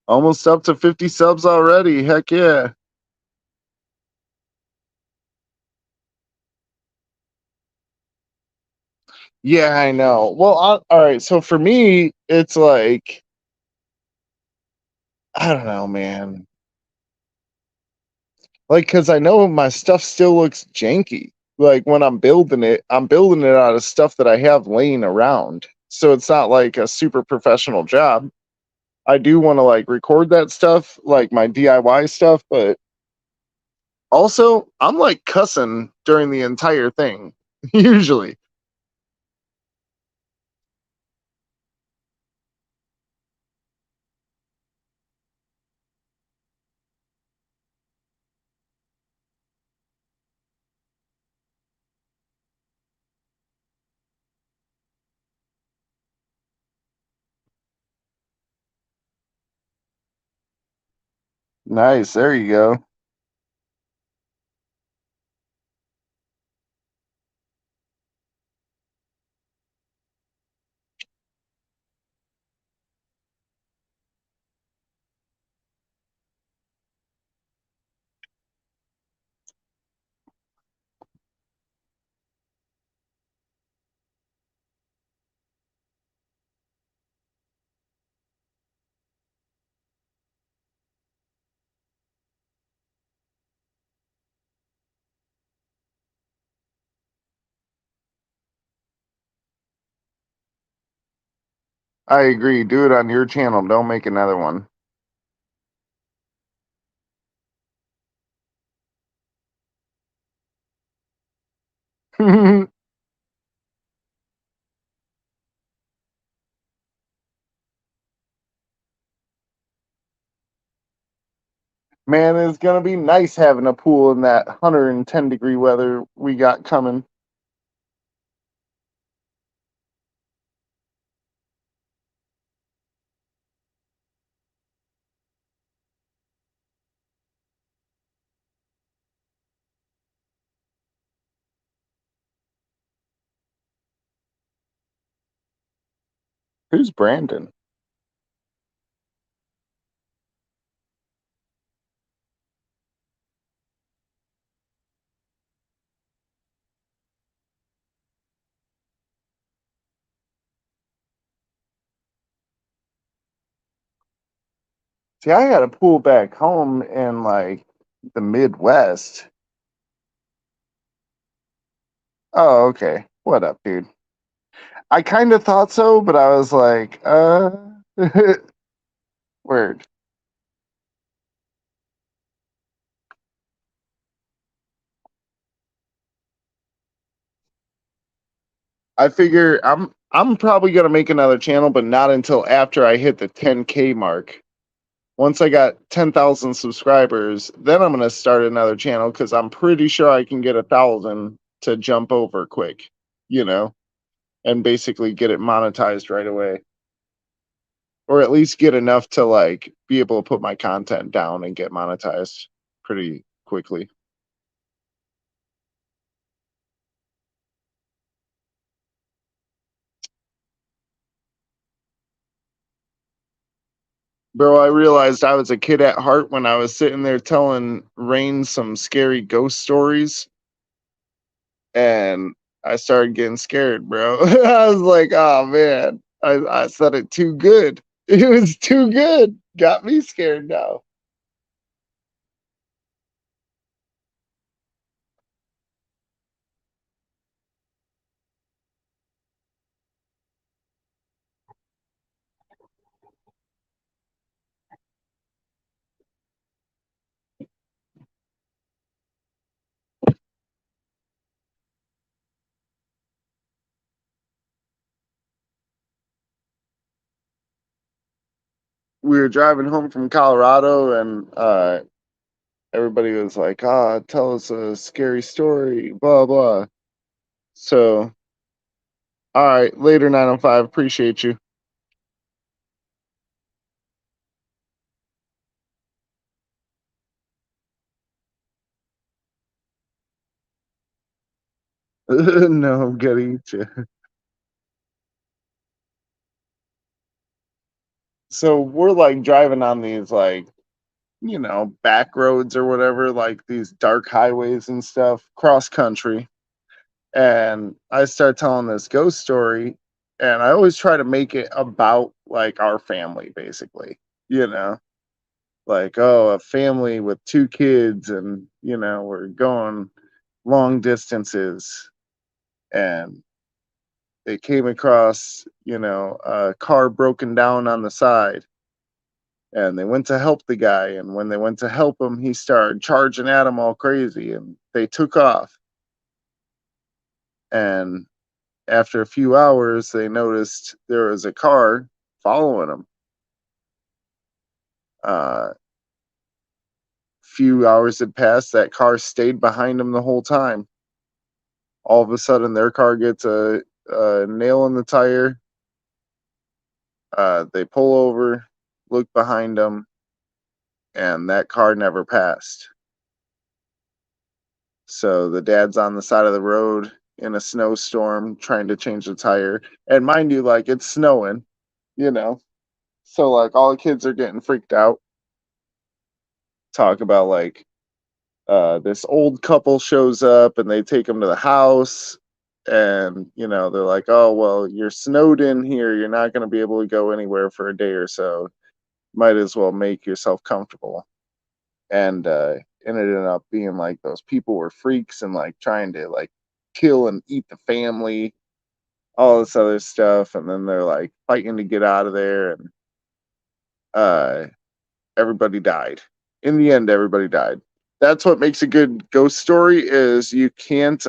Almost up to 50 subs already. Heck yeah. Yeah, I know. Well, all right. So for me, it's like, I don't know, man. Like, cause I know my stuff still looks janky. Like when I'm building it out of stuff that I have laying around. So it's not like a super professional job. I do want to like record that stuff, like my DIY stuff, but also I'm like cussing during the entire thing, usually. Nice. There you go. I agree. Do it on your channel. Don't make another one. Man, it's gonna be nice having a pool in that 110-degree weather we got coming. Who's Brandon? See, I got a pool back home in like the Midwest. Oh, okay. What up, dude? I kind of thought so, but I was like, word. I figure I'm probably gonna make another channel, but not until after I hit the 10K mark. Once I got 10,000 subscribers, then I'm gonna start another channel because I'm pretty sure I can get 1,000 to jump over quick, you know, and basically get it monetized right away, or at least get enough to like be able to put my content down and get monetized pretty quickly. Bro, I realized I was a kid at heart when I was sitting there telling Rain some scary ghost stories, and I started getting scared, bro. I was like, oh man, I said it too good. It was too good. Got me scared now. We were driving home from Colorado, and everybody was like, ah, tell us a scary story, blah, blah. So, all right, later, 905. Appreciate you. No, I'm getting you. So, we're like driving on these, like, back roads or whatever, like these dark highways and stuff, cross country. And I start telling this ghost story, and I always try to make it about like our family, basically, you know, like, oh, a family with two kids, and, we're going long distances, and they came across, a car broken down on the side, and they went to help the guy, and when they went to help him, he started charging at them all crazy, and they took off. And after a few hours, they noticed there was a car following them. Few hours had passed, that car stayed behind them the whole time. All of a sudden, their car gets a nail in the tire. They pull over, look behind them, and that car never passed. So the dad's on the side of the road in a snowstorm trying to change the tire. And mind you, like it's snowing, you know. So like all the kids are getting freaked out. Talk about like this old couple shows up and they take him to the house, and they're like, oh well, you're snowed in here, you're not going to be able to go anywhere for a day or so, might as well make yourself comfortable. And it ended up being like those people were freaks and like trying to like kill and eat the family, all this other stuff, and then they're like fighting to get out of there, and uh everybody died. In the end, everybody died. That's what makes a good ghost story, is you can't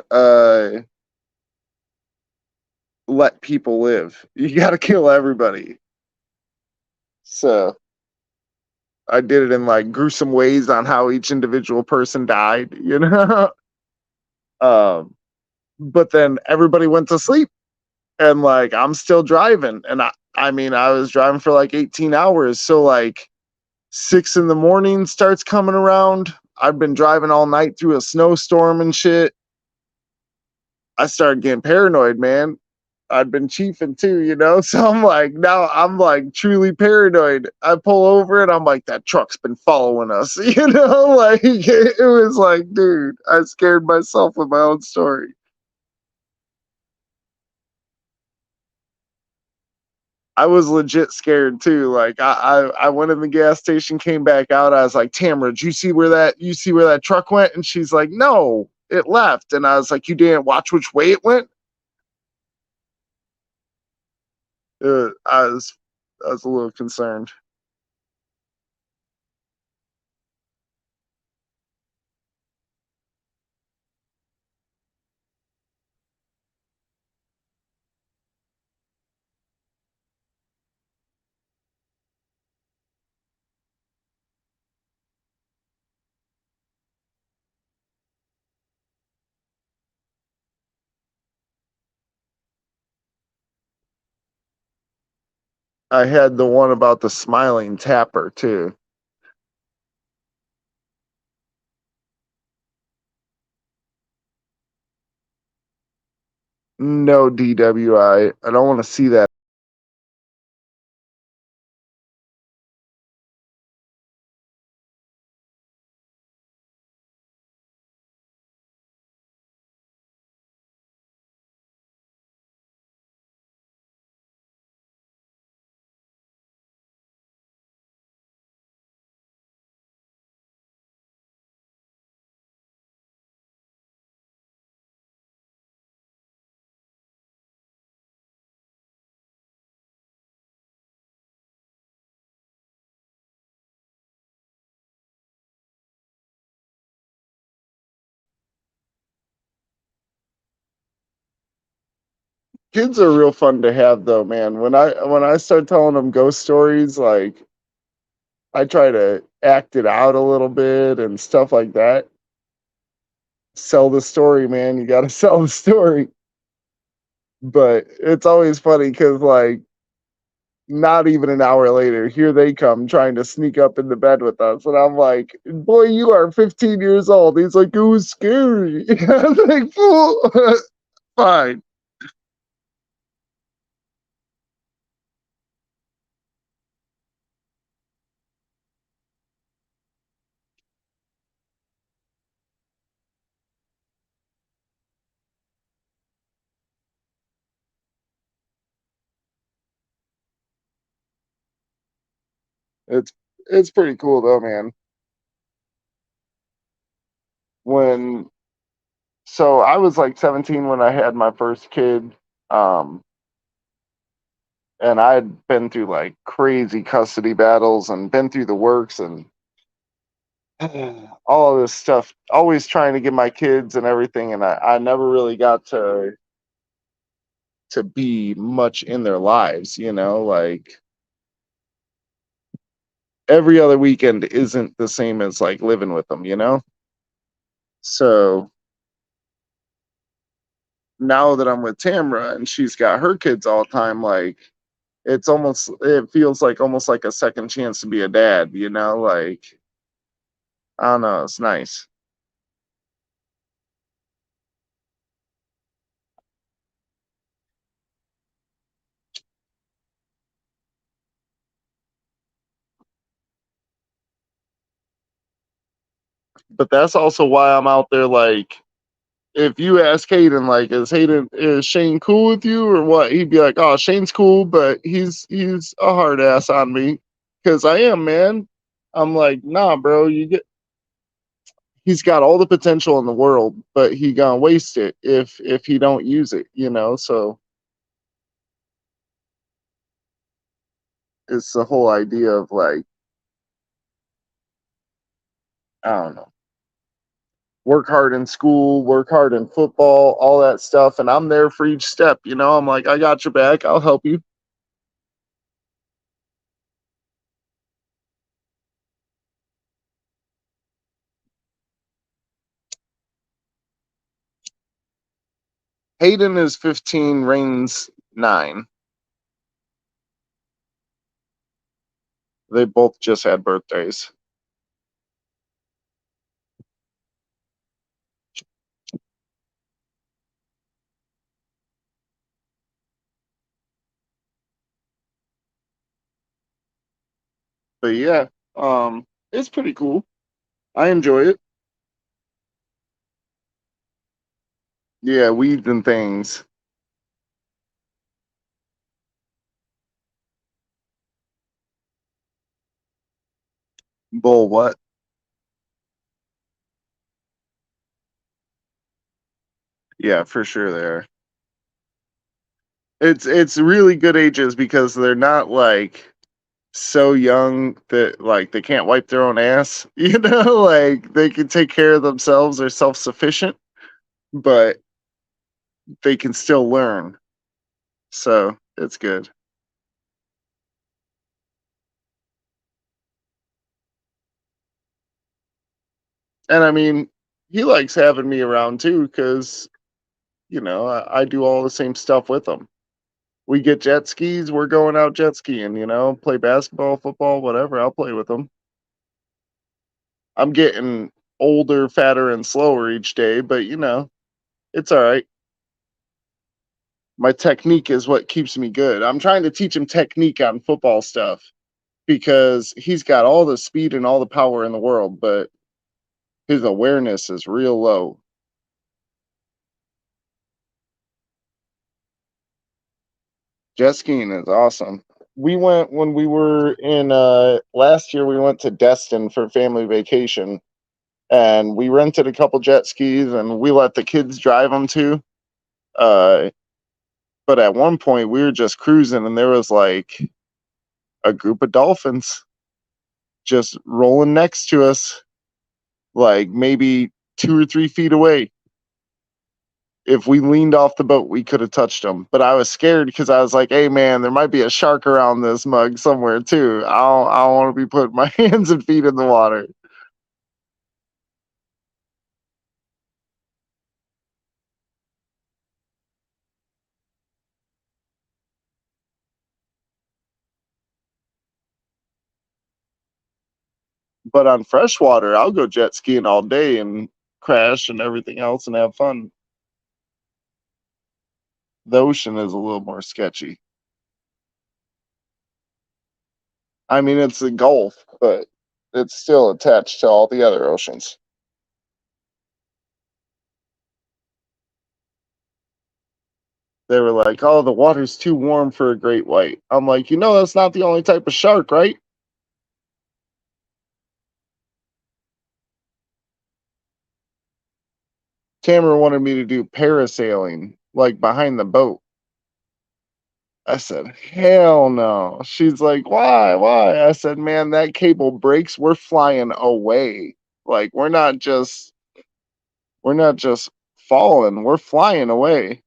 let people live. You got to kill everybody. So I did it in like gruesome ways on how each individual person died. um but then everybody went to sleep, and like I'm still driving, and I mean I was driving for like 18 hours, so like 6 in the morning starts coming around. I've been driving all night through a snowstorm and shit. I started getting paranoid, man. I'd been chiefing too. So I'm like, now I'm like truly paranoid. I pull over and I'm like, that truck's been following us. Like it was like, dude, I scared myself with my own story. I was legit scared too. Like I went in the gas station, came back out. I was like, Tamara, did you see where that truck went? And she's like, no, it left. And I was like, you didn't watch which way it went? Uh, I was I was a little concerned. I had the one about the smiling tapper too. No DWI. I don't want to see that. Kids are real fun to have though, man. When I start telling them ghost stories, like I try to act it out a little bit and stuff like that. Sell the story, man. You got to sell the story. But it's always funny because like not even an hour later, here they come trying to sneak up in the bed with us. And I'm like, boy, you are 15 years old. He's like, it was scary. I was like, fool, fine. It's it's pretty cool though, man. When So I was like 17 when I had my first kid. Um, and I'd been through like crazy custody battles and been through the works and all of this stuff, always trying to get my kids and everything. And I never really got to be much in their lives. Like every other weekend isn't the same as like living with them. So now that I'm with Tamra and she's got her kids all the time, like it feels like almost like a second chance to be a dad, like I don't know. It's nice. But that's also why I'm out there. Like, if you ask Hayden, like, is Shane cool with you or what? He'd be like, oh, Shane's cool, but he's a hard ass on me because I am, man. I'm like, nah, bro. He's got all the potential in the world, but he gonna waste it if he don't use it, you know. So it's the whole idea of like, I don't know, work hard in school, work hard in football, all that stuff, and I'm there for each step. You know, I'm like, I got your back. I'll help you. Hayden is 15, Rain's 9. They both just had birthdays. But yeah, it's pretty cool. I enjoy it. Yeah, weeds and things. Bull what? Yeah, for sure they are. It's really good ages because they're not like so young that like they can't wipe their own ass, you know, like they can take care of themselves, they're self-sufficient, but they can still learn. So, it's good. And I mean, he likes having me around too cuz you know, I do all the same stuff with him. We get jet skis, we're going out jet skiing, you know, play basketball, football, whatever, I'll play with him. I'm getting older, fatter, and slower each day, but you know, it's all right. My technique is what keeps me good. I'm trying to teach him technique on football stuff because he's got all the speed and all the power in the world, but his awareness is real low. Jet skiing is awesome. We went when we were in last year we went to Destin for family vacation and we rented a couple jet skis and we let the kids drive them too. Uh but at one point we were just cruising and there was like a group of dolphins just rolling next to us, like maybe 2 or 3 feet away. If we leaned off the boat, we could have touched them. But I was scared because I was like, "Hey, man, there might be a shark around this mug somewhere too. I don't want to be putting my hands and feet in the water." But on freshwater, I'll go jet skiing all day and crash and everything else and have fun. The ocean is a little more sketchy. I mean, it's the Gulf, but it's still attached to all the other oceans. They were like, "Oh, the water's too warm for a great white." I'm like, "You know, that's not the only type of shark, right?" Tamara wanted me to do parasailing, like behind the boat. I said, "Hell no." She's like, "Why? Why?" I said, "Man, that cable breaks. We're flying away. Like we're not just falling. We're flying away."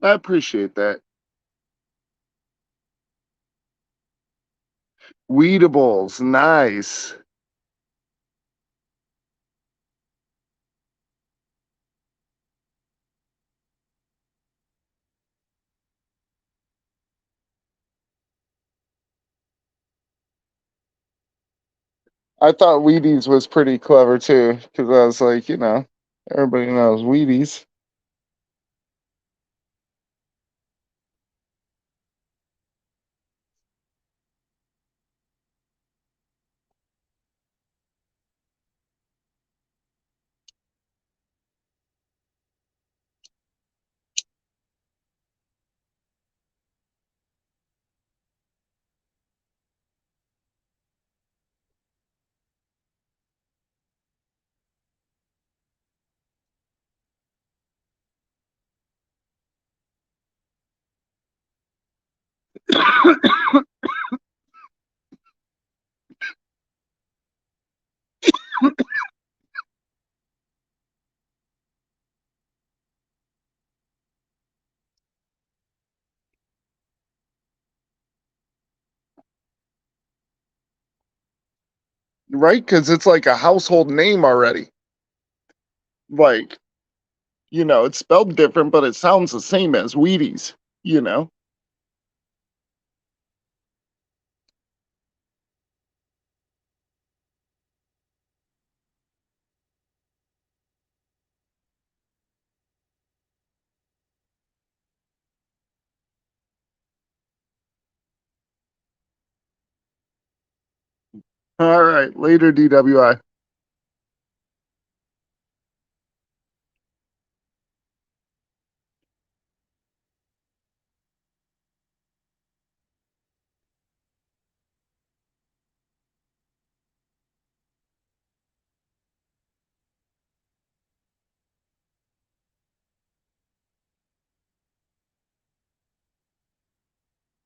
I appreciate that. Weedables, nice. I thought Wheaties was pretty clever too, because I was like, everybody knows Wheaties. Right? Because it's like a household name already. Like, it's spelled different, but it sounds the same as Wheaties, you know? All right, later, DWI.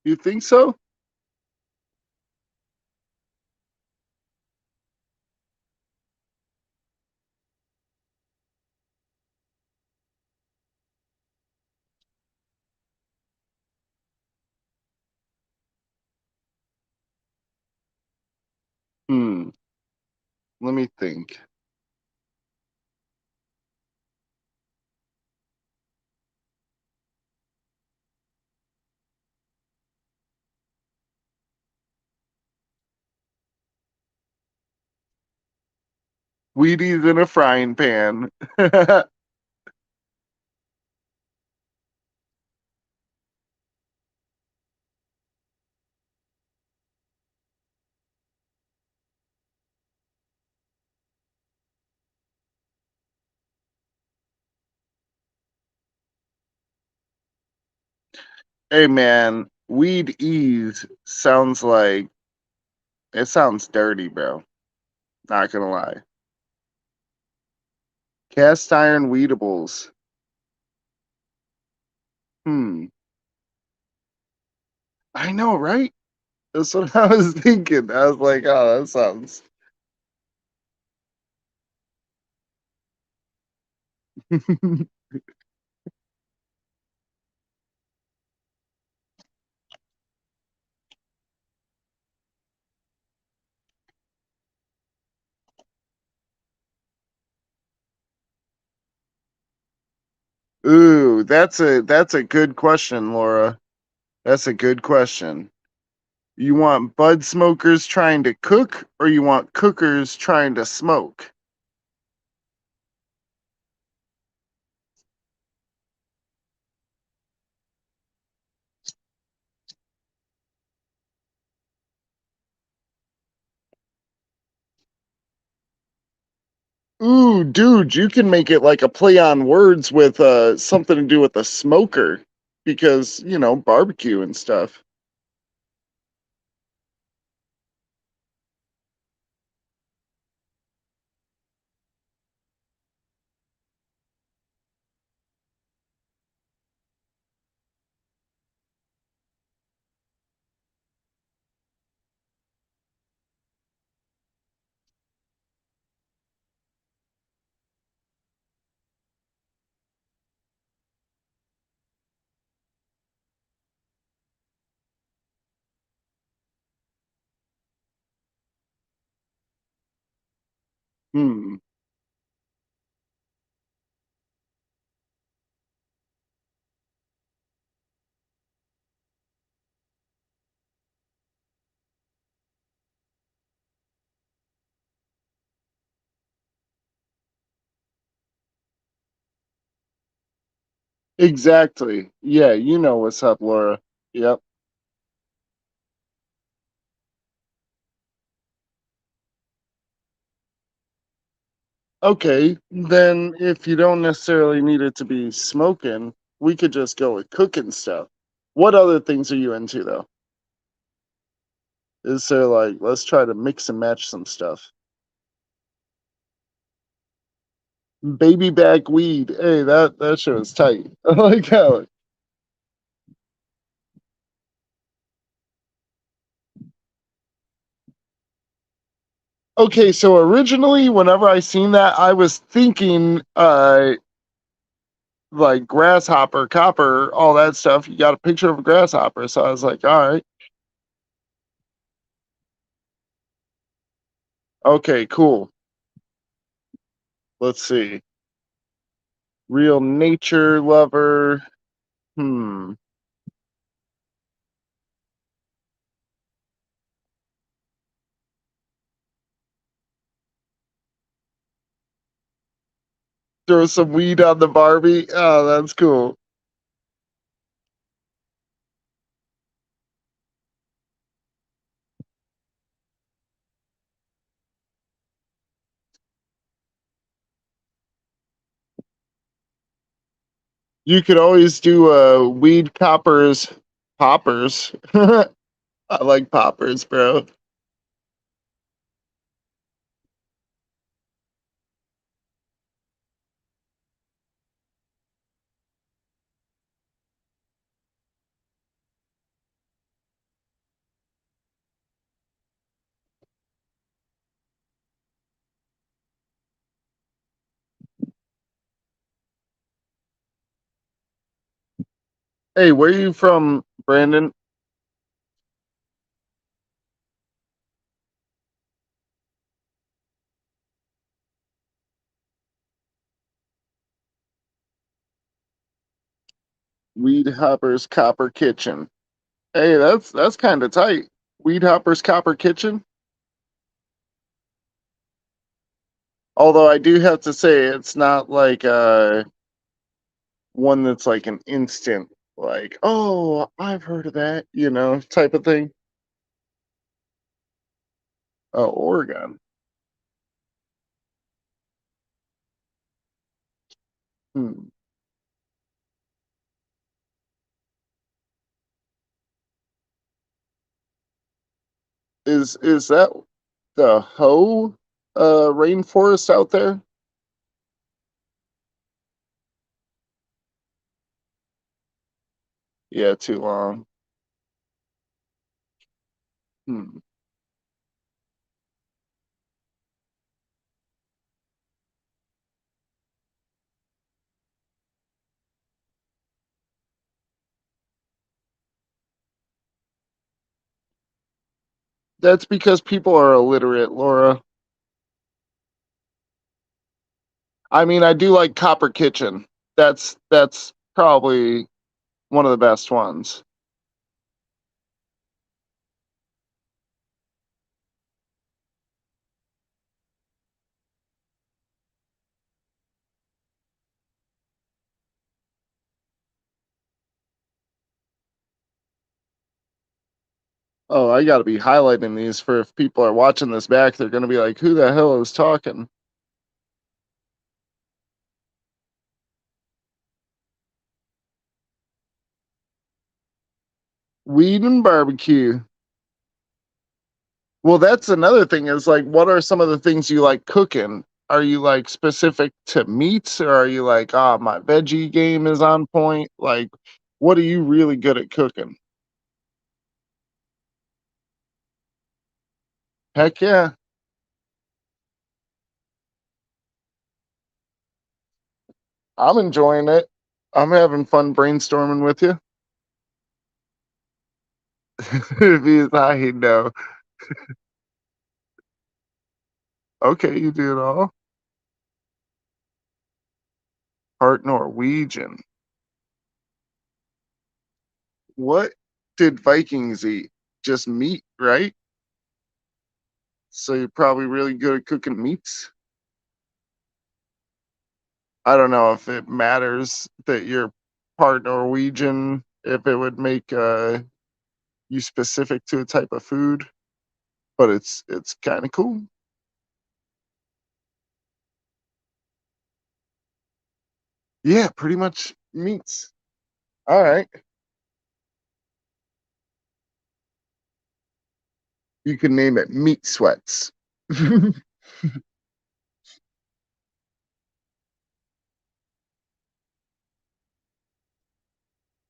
You think so? Hmm, let me think. Wheaties in a frying pan. Hey, man, weed ease sounds like it sounds dirty, bro. Not gonna lie. Cast iron weedables. Hmm. I know, right? That's what I was thinking. I was like, oh, that sounds. Ooh, that's a good question, Laura. That's a good question. You want bud smokers trying to cook, or you want cookers trying to smoke? Ooh, dude, you can make it like a play on words with something to do with a smoker because, barbecue and stuff. Hmm. Exactly. Yeah, you know what's up, Laura. Yep. Okay, then if you don't necessarily need it to be smoking, we could just go with cooking stuff. What other things are you into though? Is there like let's try to mix and match some stuff. Baby back weed. Hey, that shit was tight. I like how. Okay, so originally whenever I seen that, I was thinking like grasshopper, copper, all that stuff. You got a picture of a grasshopper, so I was like, all right, okay, cool. Let's see. Real nature lover. Hmm. Throw some weed on the Barbie. Oh, that's cool. You could always do weed coppers poppers. I like poppers, bro. Hey, where are you from, Brandon? Weed Hopper's Copper Kitchen. Hey, that's kind of tight. Weed Hopper's Copper Kitchen. Although I do have to say, it's not like one that's like an instant, like, oh, I've heard of that, type of thing. Oh, Oregon. Hmm. Is that the Ho rainforest out there? Yeah, too long. Hmm. That's because people are illiterate, Laura. I mean, I do like Copper Kitchen. That's probably one of the best ones. Oh, I got to be highlighting these for if people are watching this back, they're going to be like, "Who the hell is talking?" Weed and barbecue. Well, that's another thing is like, what are some of the things you like cooking? Are you like specific to meats or are you like, ah, my veggie game is on point? Like, what are you really good at cooking? Heck yeah. I'm enjoying it. I'm having fun brainstorming with you. Because I know. Okay, you do it all. Part Norwegian. What did Vikings eat? Just meat, right? So you're probably really good at cooking meats. I don't know if it matters that you're part Norwegian, if it would make you specific to a type of food, but it's kind of cool. Yeah, pretty much meats. All right. You can name it meat sweats.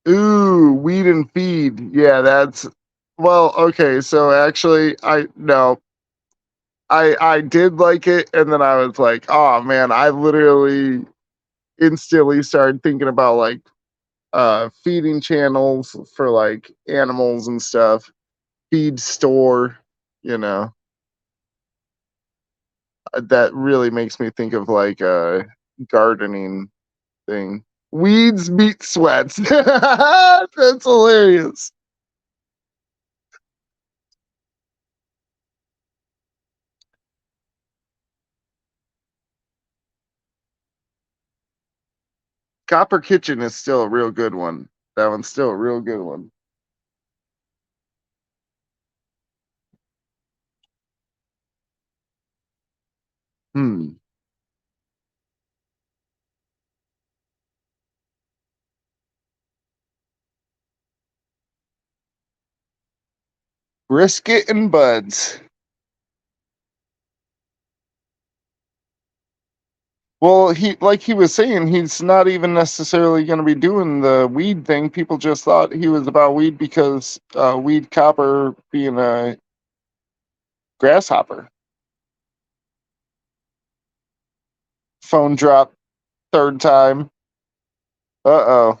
Ooh, weed and feed. Yeah, that's well, okay, so actually I no, I did like it and then I was like, "Oh man, I literally instantly started thinking about like feeding channels for like animals and stuff, feed store, you know. That really makes me think of like gardening thing. Weeds meet sweats. That's hilarious. Copper Kitchen is still a real good one. That one's still a real good one. Hmm. Brisket and buds. Well, he like he was saying, he's not even necessarily going to be doing the weed thing. People just thought he was about weed because weed copper being a grasshopper. Phone drop third time. Uh oh.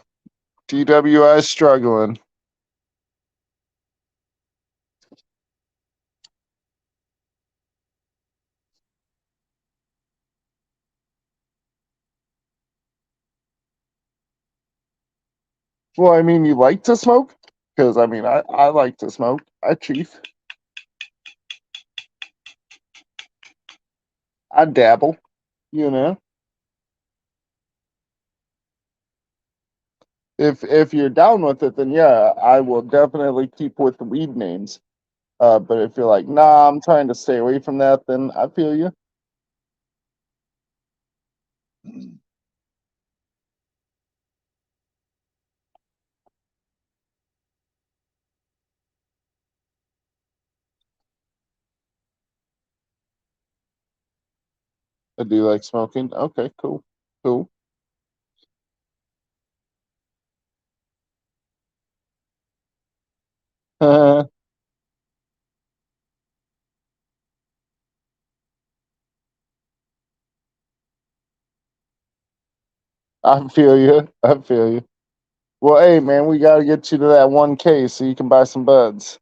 DWI struggling. Well, I mean, you like to smoke? Because I mean, I like to smoke. I chief. I dabble. You know, if you're down with it, then yeah, I will definitely keep with the weed names. But if you're like, nah, I'm trying to stay away from that, then I feel you. I do like smoking. Okay, cool, cool. I feel you. I feel you. Well, hey, man, we got to get you to that 1K so you can buy some buds.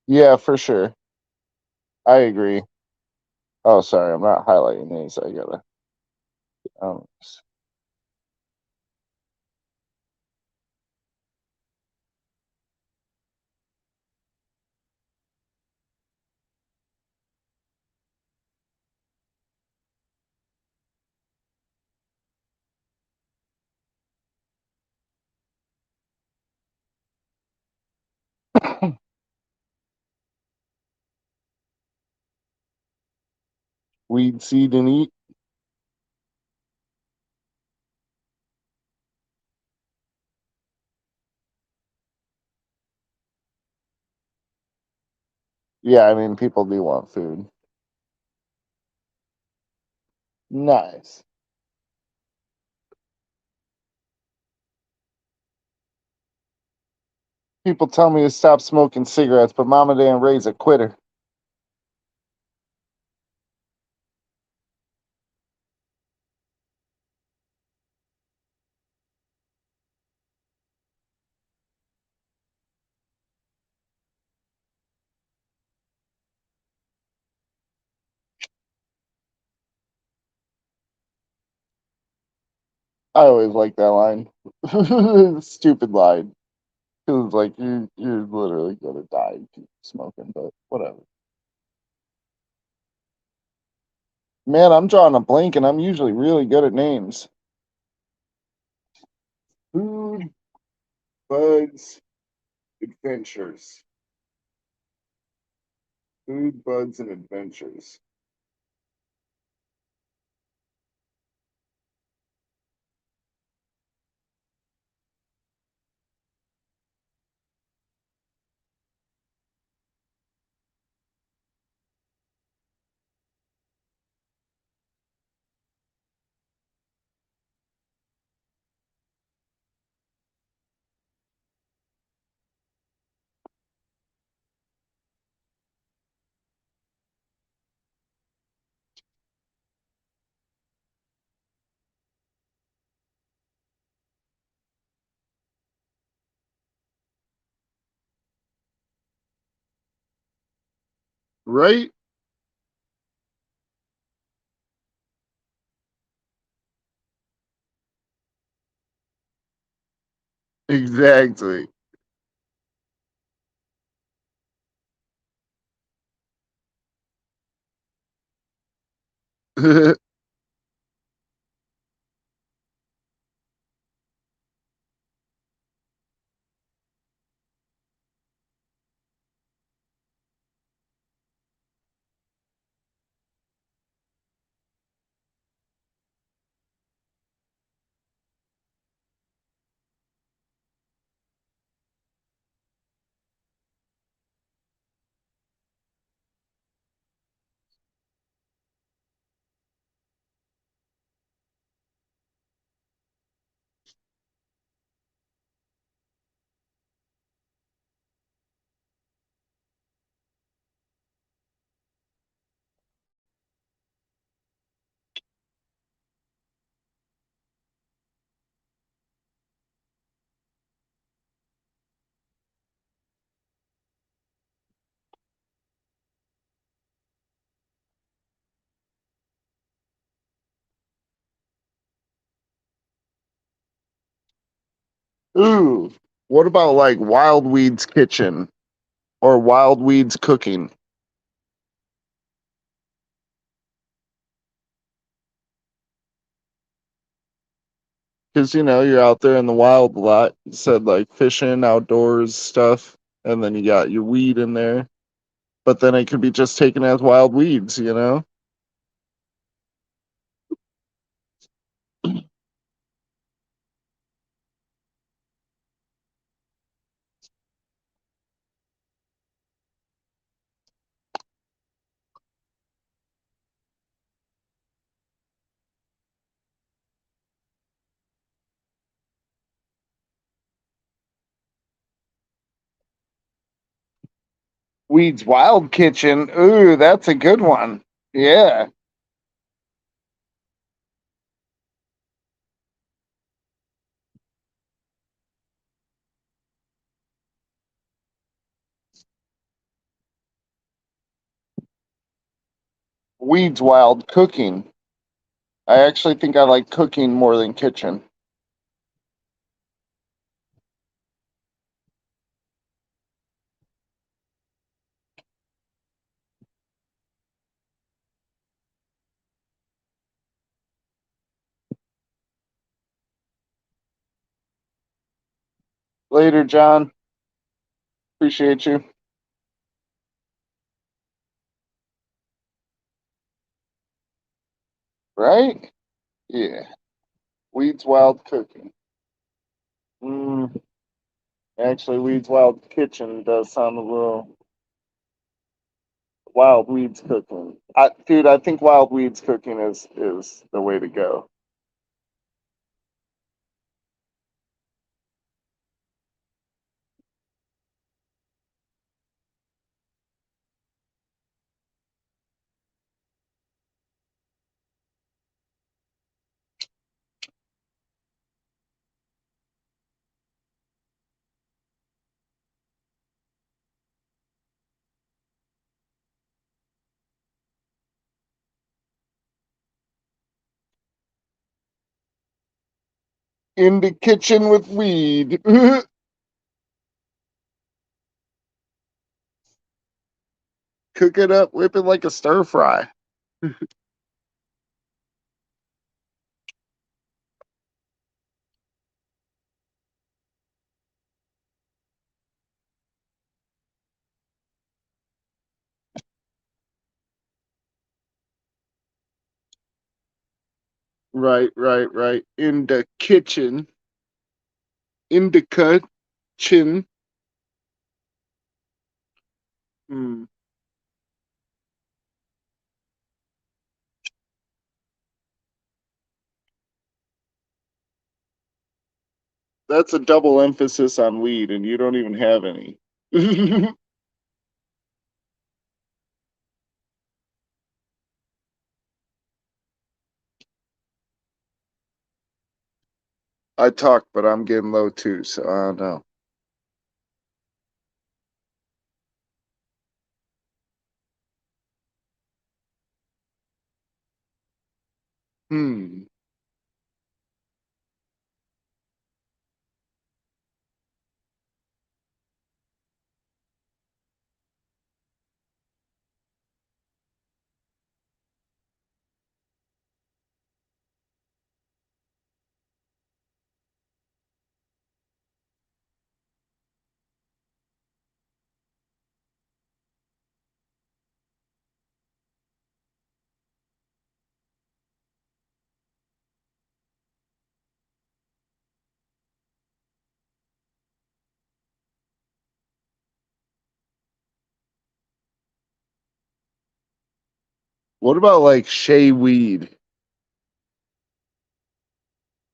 Yeah, for sure. I agree. Oh, sorry, I'm not highlighting these. I gotta. Um, weed, seed, and eat. Yeah, I mean, people do want food. Nice. People tell me to stop smoking cigarettes, but Mama didn't raise a quitter. I always like that line. Stupid line. Because like you're literally gonna die if you keep smoking, but whatever. Man, I'm drawing a blank and I'm usually really good at names. Food, buds, adventures. Food, buds, and adventures. Right? Exactly. Ooh. What about like Wild Weeds Kitchen or Wild Weeds Cooking? Because you're out there in the wild a lot. You said like fishing, outdoors stuff, and then you got your weed in there. But then it could be just taken as wild weeds. Weeds Wild Kitchen. Ooh, that's a good one. Yeah. Weeds Wild Cooking. I actually think I like cooking more than kitchen. Later, John. Appreciate you. Right? Yeah. Weeds Wild Cooking. Mm, actually, Weeds Wild Kitchen does sound a little Wild Weeds Cooking. Dude, I think Wild Weeds Cooking is the way to go. In the kitchen with weed. Cook it up, whip it like a stir fry. Right, right, right. In the kitchen. In the kitchen. Hmm. That's a double emphasis on weed, and you don't even have any. I talk, but I'm getting low too, so I don't know. Hmm. What about like Shea weed?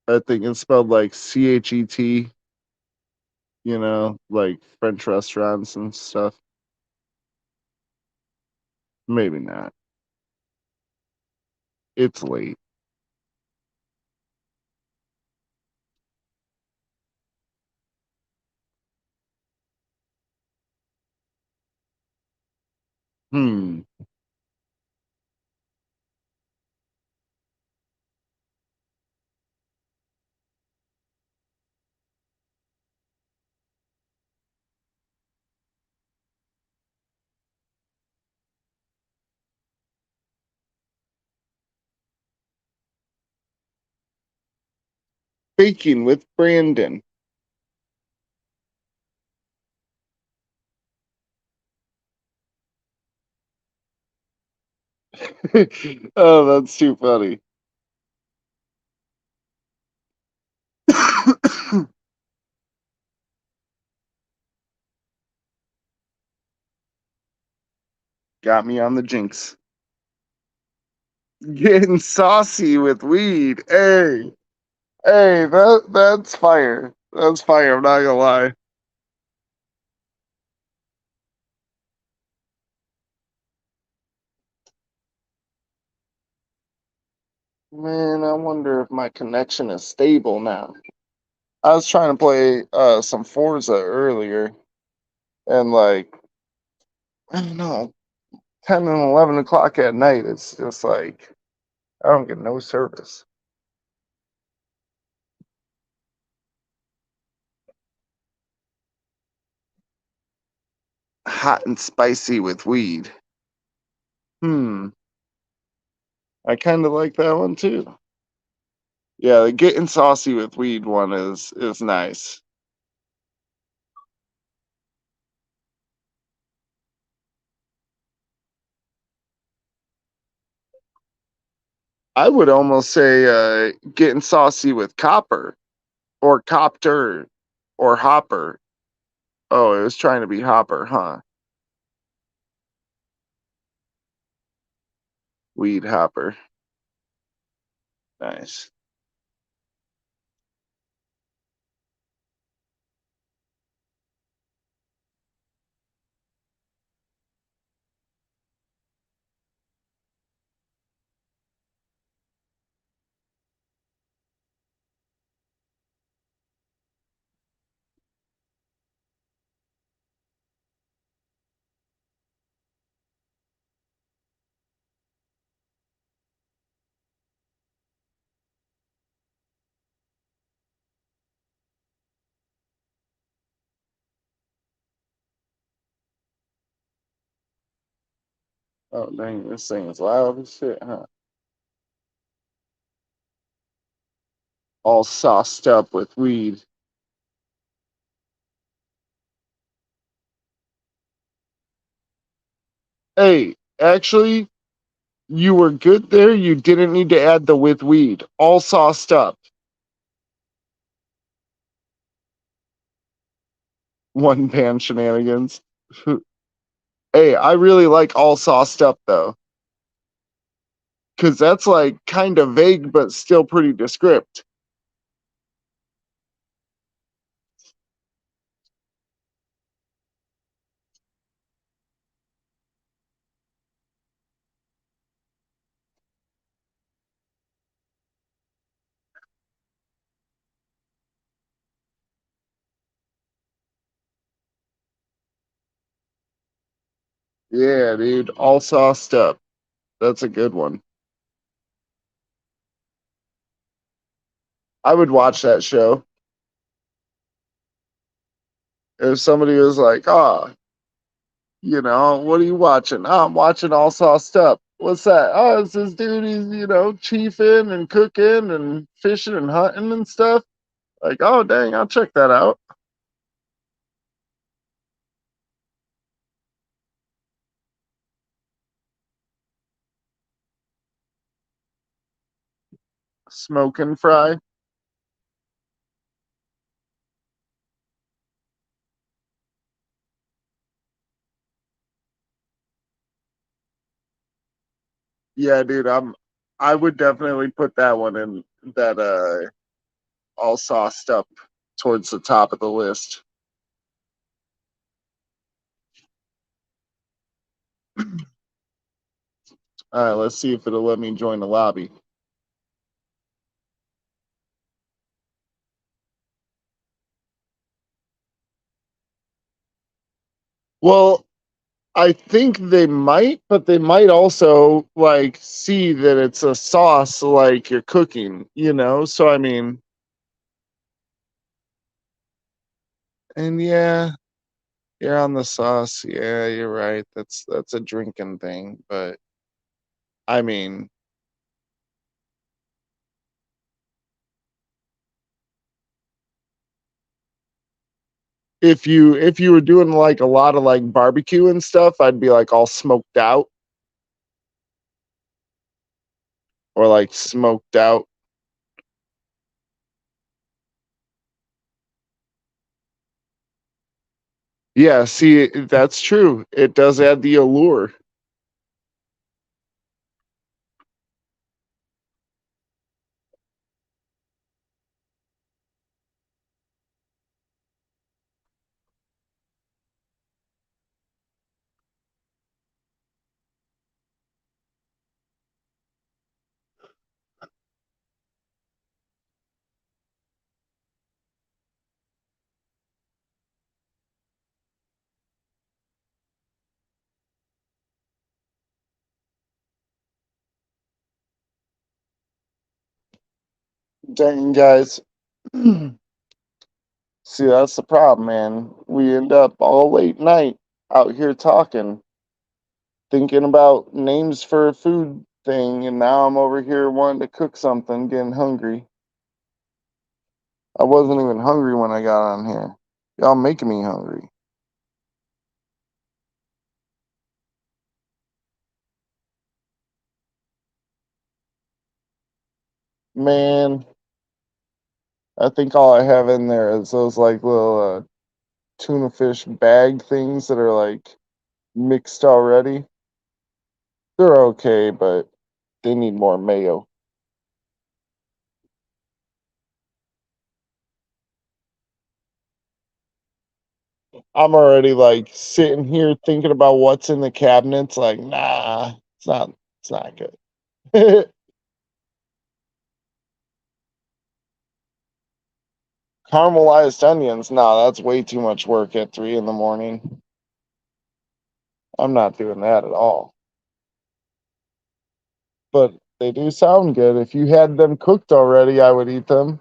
I think it's spelled like CHET, like French restaurants and stuff. Maybe not. It's late. Hmm. Baking with Brandon. Oh, that's too funny. Got me on the jinx. Getting saucy with weed. Hey, hey, that's fire. That's fire. I'm not gonna lie. Man, I wonder if my connection is stable now. I was trying to play some Forza earlier, and like I don't know, 10 and 11 o'clock at night, it's just like I don't get no service. Hot and spicy with weed. Hmm. I kind of like that one too. Yeah, the getting saucy with weed one is nice. I would almost say getting saucy with copper or copter or hopper. Oh, it was trying to be hopper, huh? Weed hopper. Nice. Oh dang, this thing is loud as shit, huh? All sauced up with weed. Hey, actually, you were good there. You didn't need to add the with weed. All sauced up. One pan shenanigans. Hey, I really like all sauced up though, because that's like kind of vague but still pretty descript. Yeah, dude, all sauced up. That's a good one. I would watch that show if somebody was like, "Oh, what are you watching? Oh, I'm watching All Sauced Up. What's that? Oh, it's this dude. He's chiefing and cooking and fishing and hunting and stuff. Like, oh dang, I'll check that out. Smoke and fry. Yeah, dude, I would definitely put that one in that all sauced up towards the top of the list. All right, let's see if it'll let me join the lobby. Well, I think they might, but they might also like see that it's a sauce like you're cooking. So I mean, and yeah, you're on the sauce. Yeah, you're right. That's a drinking thing, but I mean, if you were doing like a lot of like barbecue and stuff, I'd be like all smoked out or like smoked out. Yeah, see, that's true. It does add the allure. Dang, guys. See, that's the problem, man. We end up all late night out here talking, thinking about names for a food thing, and now I'm over here wanting to cook something, getting hungry. I wasn't even hungry when I got on here. Y'all making me hungry. Man, I think all I have in there is those like little tuna fish bag things that are like mixed already. They're okay, but they need more mayo. I'm already like sitting here thinking about what's in the cabinets. Like, nah, it's not. It's not good. Caramelized onions. Nah, that's way too much work at 3 in the morning. I'm not doing that at all. But they do sound good. If you had them cooked already, I would eat them.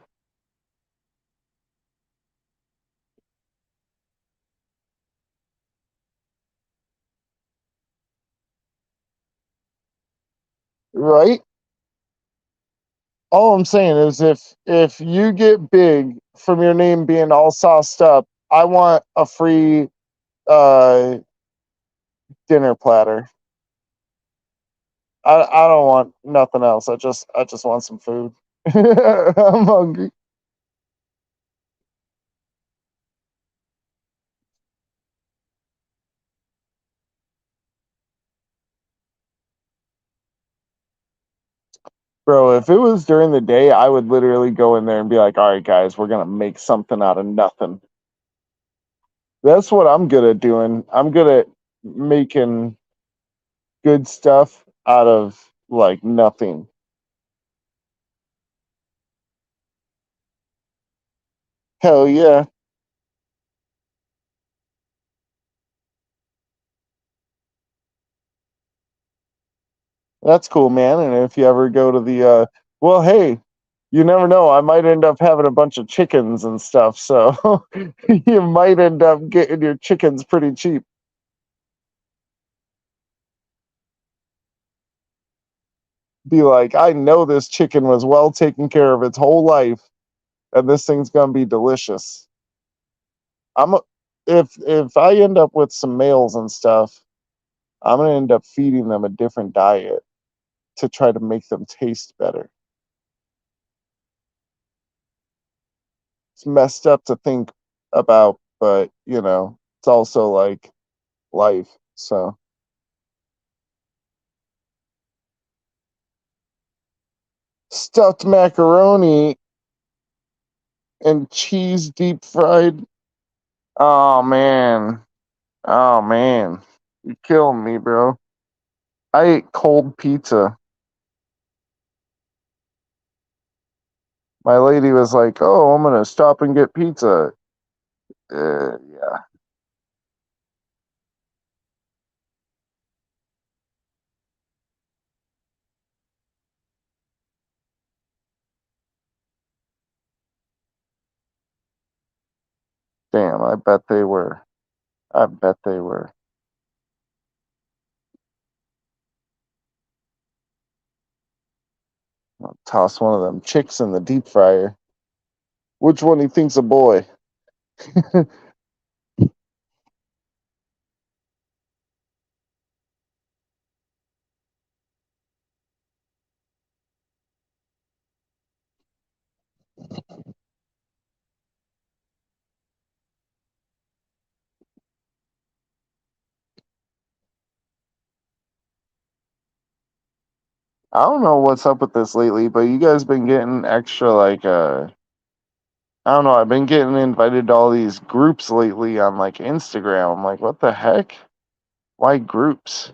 right? All I'm saying is if you get big from your name being all sauced up, I want a free uh dinner platter. I don't want nothing else. I just want some food. I'm hungry. Bro, if it was during the day, I would literally go in there and be like, all right, guys, we're gonna make something out of nothing. That's what I'm good at doing. I'm good at making good stuff out of like nothing. Hell yeah. That's cool, man. And if you ever go to the well, hey, you never know. I might end up having a bunch of chickens and stuff, so you might end up getting your chickens pretty cheap. Be like, I know this chicken was well taken care of its whole life, and this thing's gonna be delicious. I'm a, if I end up with some males and stuff, I'm gonna end up feeding them a different diet to try to make them taste better. It's messed up to think about, but it's also like life. So stuffed macaroni and cheese deep fried. Oh man. Oh man. You're killing me, bro. I ate cold pizza. My lady was like, "Oh, I'm gonna stop and get pizza." Yeah. Damn, I bet they were. I bet they were. I'll toss one of them chicks in the deep fryer. Which one he think's a boy? I don't know what's up with this lately, but you guys been getting extra like I don't know, I've been getting invited to all these groups lately on like Instagram. I'm like, what the heck? Why groups?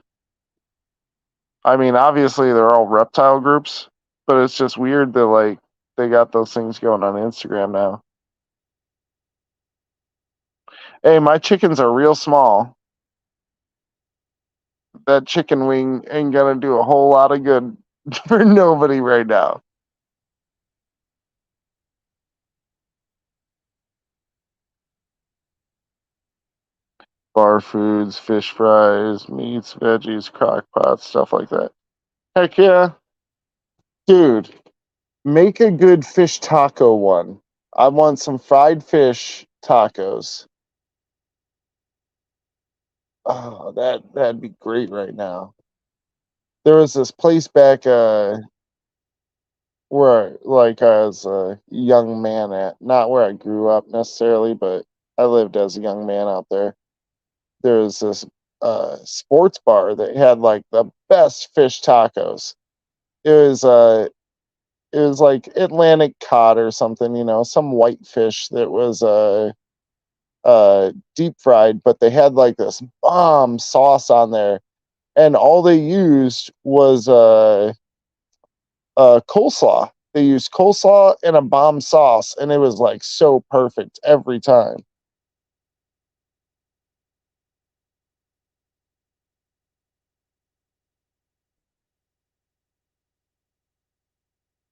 I mean, obviously they're all reptile groups, but it's just weird that like they got those things going on Instagram now. Hey, my chickens are real small. That chicken wing ain't gonna do a whole lot of good for nobody right now. Bar foods, fish fries, meats, veggies, crock pots, stuff like that. Heck yeah. Dude, make a good fish taco one. I want some fried fish tacos. Oh, that'd be great right now. There was this place back where like I was a young man at, not where I grew up necessarily, but I lived as a young man out there. There was this sports bar that had like the best fish tacos. It was it was like Atlantic cod or something, some white fish that was deep fried, but they had like this bomb sauce on there, and all they used was coleslaw. They used coleslaw and a bomb sauce, and it was like so perfect every time.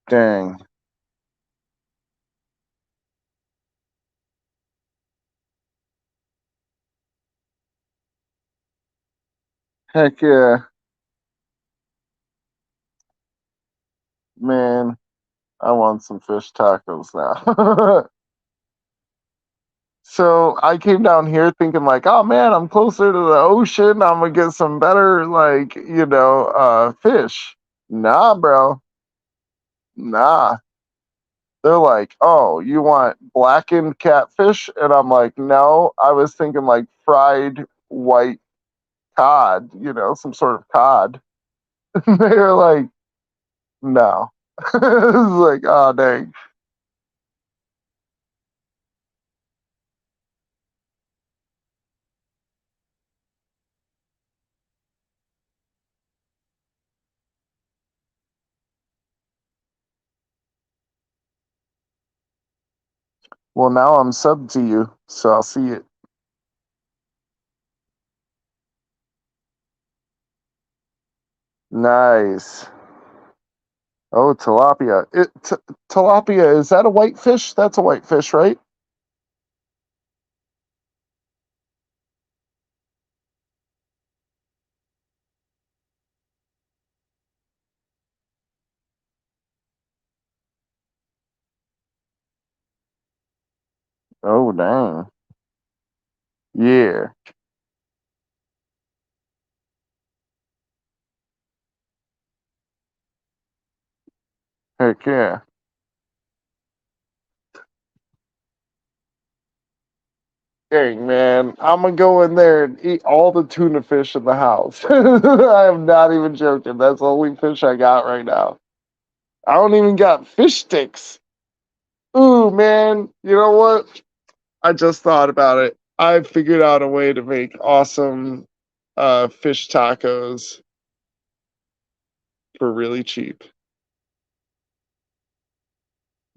Dang. Heck yeah. Man, I want some fish tacos now. So I came down here thinking like, oh man, I'm closer to the ocean. I'm gonna get some better like, fish. Nah, bro. Nah. They're like, oh, you want blackened catfish? And I'm like, no, I was thinking like fried white cod, some sort of cod. They're like, no. It's like, oh dang. Well, now I'm sub to you, so I'll see it. Nice. Oh, tilapia. Tilapia, is that a white fish? That's a white fish, right? Oh, dang. Yeah. Heck yeah. Dang, man. I'm gonna go in there and eat all the tuna fish in the house. I am not even joking. That's the only fish I got right now. I don't even got fish sticks. Ooh, man. You know what? I just thought about it. I figured out a way to make awesome fish tacos for really cheap.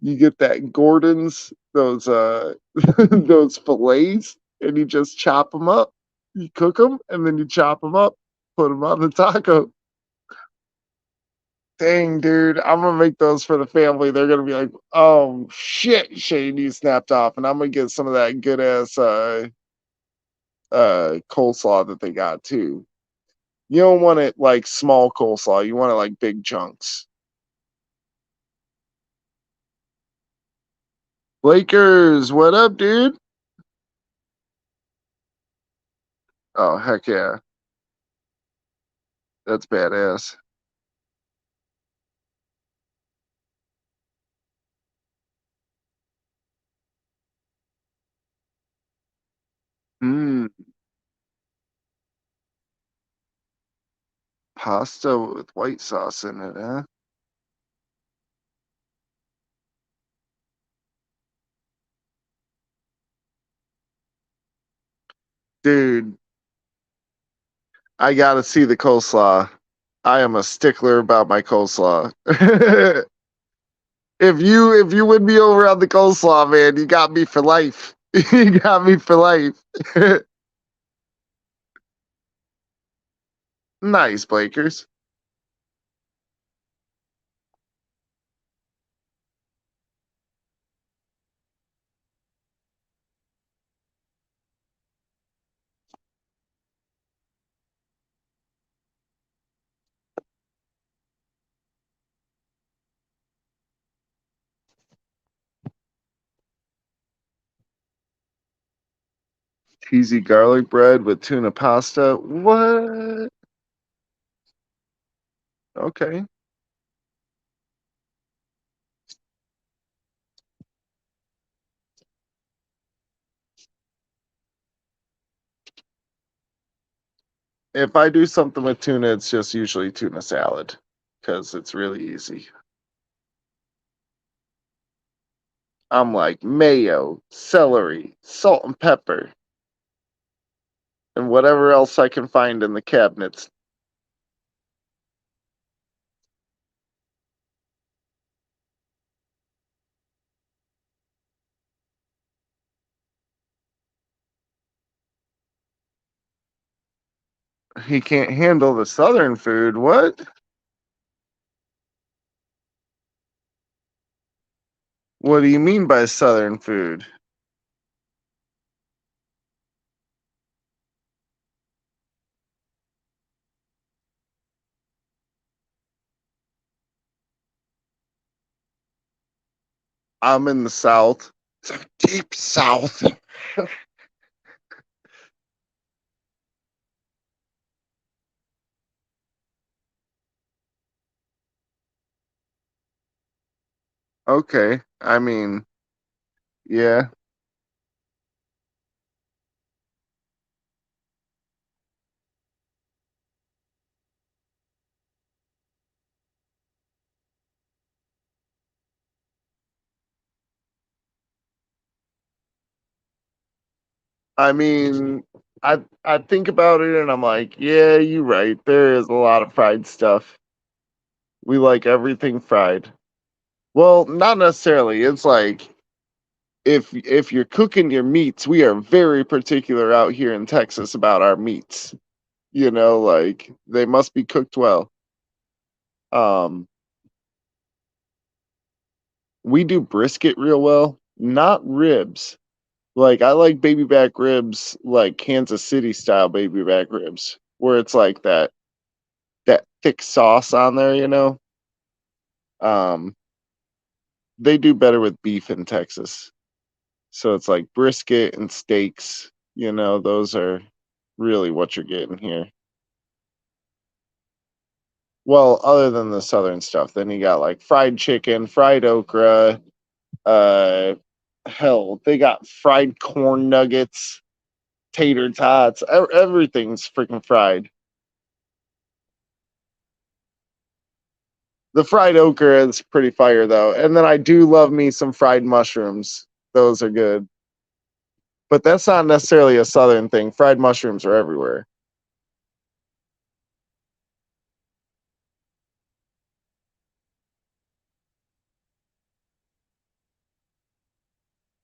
You get that Gordon's, those those fillets, and you just chop them up. You cook them, and then you chop them up, put them on the taco. Dang, dude, I'm gonna make those for the family. They're gonna be like, "Oh shit, Shane, you snapped off," and I'm gonna get some of that good ass coleslaw that they got too. You don't want it like small coleslaw. You want it like big chunks. Lakers, what up, dude? Oh heck yeah, that's badass. Mm, pasta with white sauce in it, huh? Dude, I gotta see the coleslaw. I am a stickler about my coleslaw. If you win me over on the coleslaw, man, you got me for life. You got me for life. Nice, Blakers. Cheesy garlic bread with tuna pasta. What? Okay. If I do something with tuna, it's just usually tuna salad because it's really easy. I'm like mayo, celery, salt and pepper, and whatever else I can find in the cabinets. He can't handle the southern food. What? What do you mean by southern food? I'm in the South. So deep South. Okay. I mean, yeah. I mean, I think about it and I'm like, yeah, you're right. There is a lot of fried stuff. We like everything fried. Well, not necessarily. It's like if you're cooking your meats, we are very particular out here in Texas about our meats. You know, like they must be cooked well. Um, we do brisket real well, not ribs. Like I like baby back ribs, like Kansas City style baby back ribs, where it's like that thick sauce on there, you know. Um, they do better with beef in Texas. So it's like brisket and steaks, you know, those are really what you're getting here. Well, other than the southern stuff, then you got like fried chicken, fried okra, uh hell, they got fried corn nuggets, tater tots, everything's freaking fried. The fried okra is pretty fire though. And then I do love me some fried mushrooms. Those are good. But that's not necessarily a southern thing. Fried mushrooms are everywhere.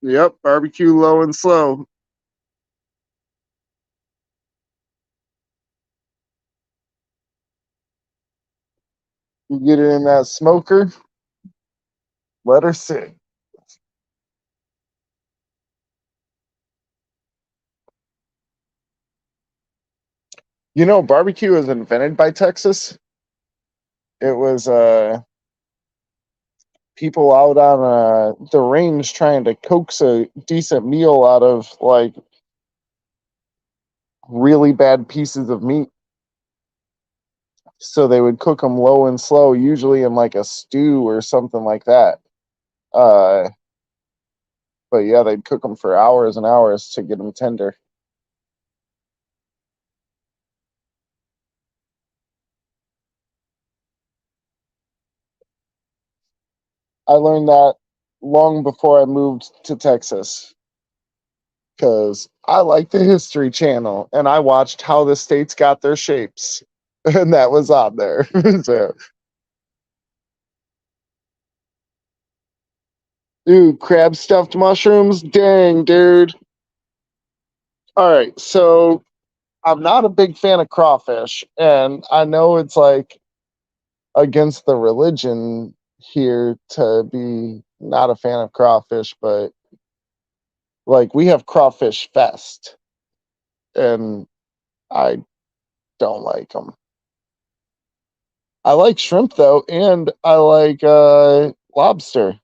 Yep, barbecue low and slow. You get it in that smoker, let her sit. You know, barbecue was invented by Texas. It was people out on the range trying to coax a decent meal out of like really bad pieces of meat. So they would cook them low and slow, usually in like a stew or something like that. Uh, but yeah, they'd cook them for hours and hours to get them tender. I learned that long before I moved to Texas because I like the History Channel and I watched how the states got their shapes, and that was on there. So, dude, crab stuffed mushrooms, dang, dude. All right, so I'm not a big fan of crawfish, and I know it's like against the religion here to be not a fan of crawfish, but like we have crawfish fest, and I don't like them. I like shrimp though, and I like lobster.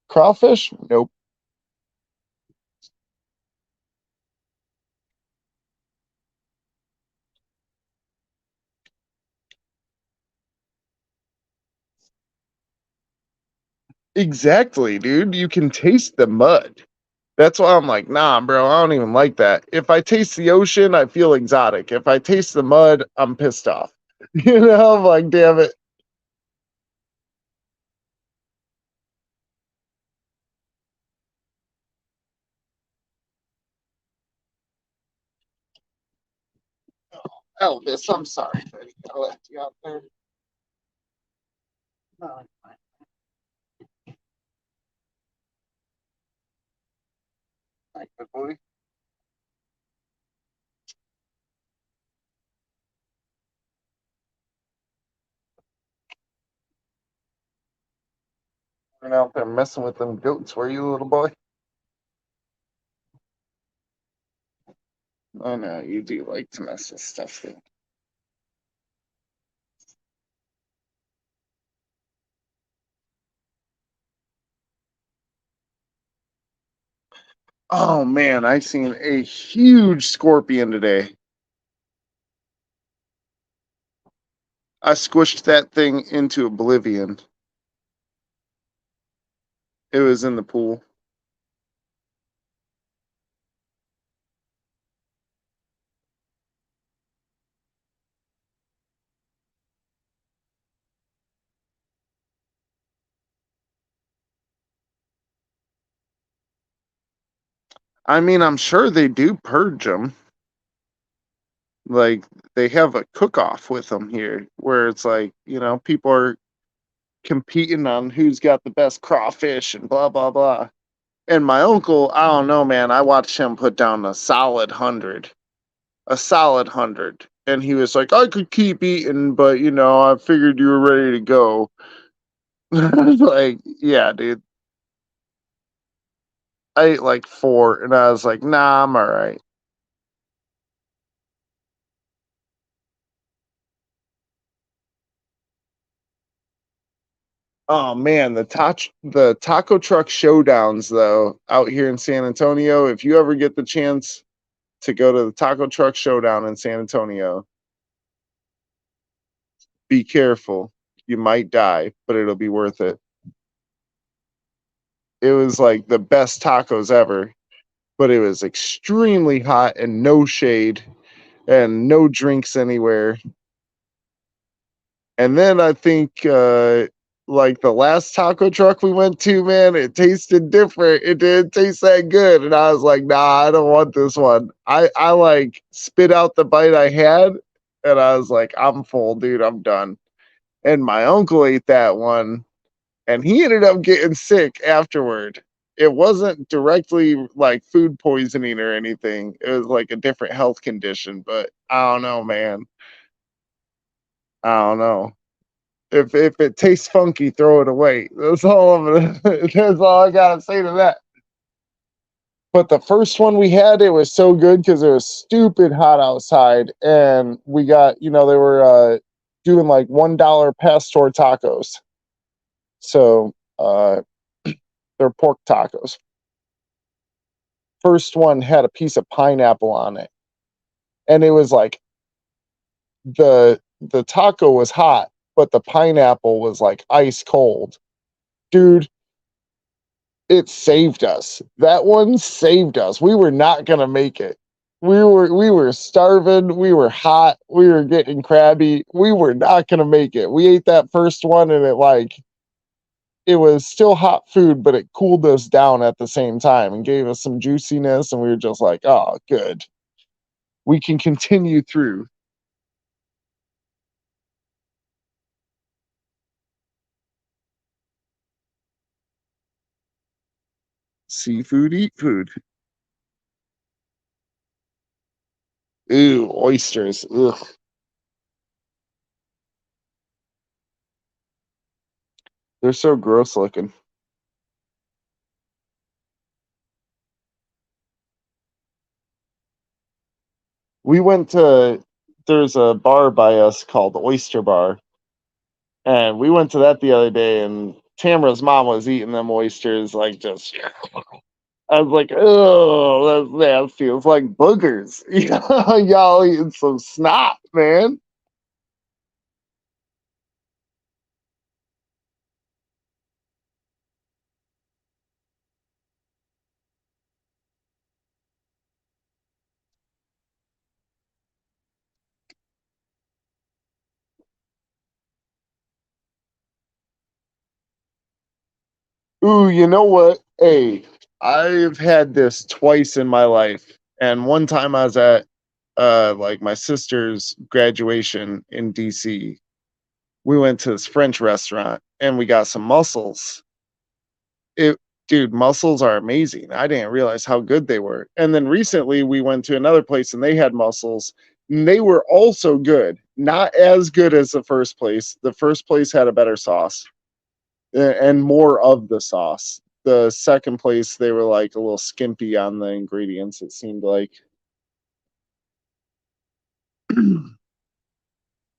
Crawfish? Nope. Exactly, dude. You can taste the mud. That's why I'm like, nah, bro, I don't even like that. If I taste the ocean, I feel exotic. If I taste the mud, I'm pissed off. You know, I'm like, damn it. Elvis, I'm sorry, buddy. I left you out there. No, my good boy. Went out there messing with them goats, were you, little boy? I know you do like to mess with stuff. Though. Oh man, I seen a huge scorpion today. I squished that thing into oblivion. It was in the pool. I mean, I'm sure they do purge them. Like they have a cook-off with them here, where it's like people are competing on who's got the best crawfish and blah blah blah. And my uncle, I don't know, man. I watched him put down a solid 100, and he was like, "I could keep eating, but I figured you were ready to go." Like, yeah, dude. I ate like four, and I was like, "Nah, I'm all right." Oh man, the taco truck showdowns though out here in San Antonio. If you ever get the chance to go to the taco truck showdown in San Antonio, be careful. You might die, but it'll be worth it. It was like the best tacos ever, but it was extremely hot and no shade and no drinks anywhere. And then I think like the last taco truck we went to, man, it tasted different. It didn't taste that good. And I was like, nah, I don't want this one. I like spit out the bite I had and I was like, I'm full, dude. I'm done. And my uncle ate that one and he ended up getting sick afterward. It wasn't directly like food poisoning or anything. It was like a different health condition, but I don't know, man. I don't know. If it tastes funky, throw it away. That's all that's all I gotta say to that. But the first one we had, it was so good because it was stupid hot outside, and we got they were doing like $1 pastor tacos, so they're pork tacos. First one had a piece of pineapple on it, and it was like the taco was hot, but the pineapple was like ice cold, dude. It saved us. That one saved us. We were not gonna make it. We were starving. We were hot. We were getting crabby. We were not gonna make it. We ate that first one and it was still hot food, but it cooled us down at the same time and gave us some juiciness. And we were just like, oh, good. We can continue through. Seafood, eat food. Ooh, oysters. Ugh. They're so gross looking. We went to there's a bar by us called Oyster Bar, and we went to that the other day, and Tamara's mom was eating them oysters like just. I was like, oh, that nasty. It's like boogers. Y'all eating some snot, man. Ooh, you know what? Hey, I've had this twice in my life, and one time I was at like my sister's graduation in DC. We went to this French restaurant and we got some mussels. It Dude, mussels are amazing. I didn't realize how good they were. And then recently we went to another place and they had mussels. And they were also good. Not as good as the first place. The first place had a better sauce and more of the sauce. The second place they were like a little skimpy on the ingredients, it seemed like.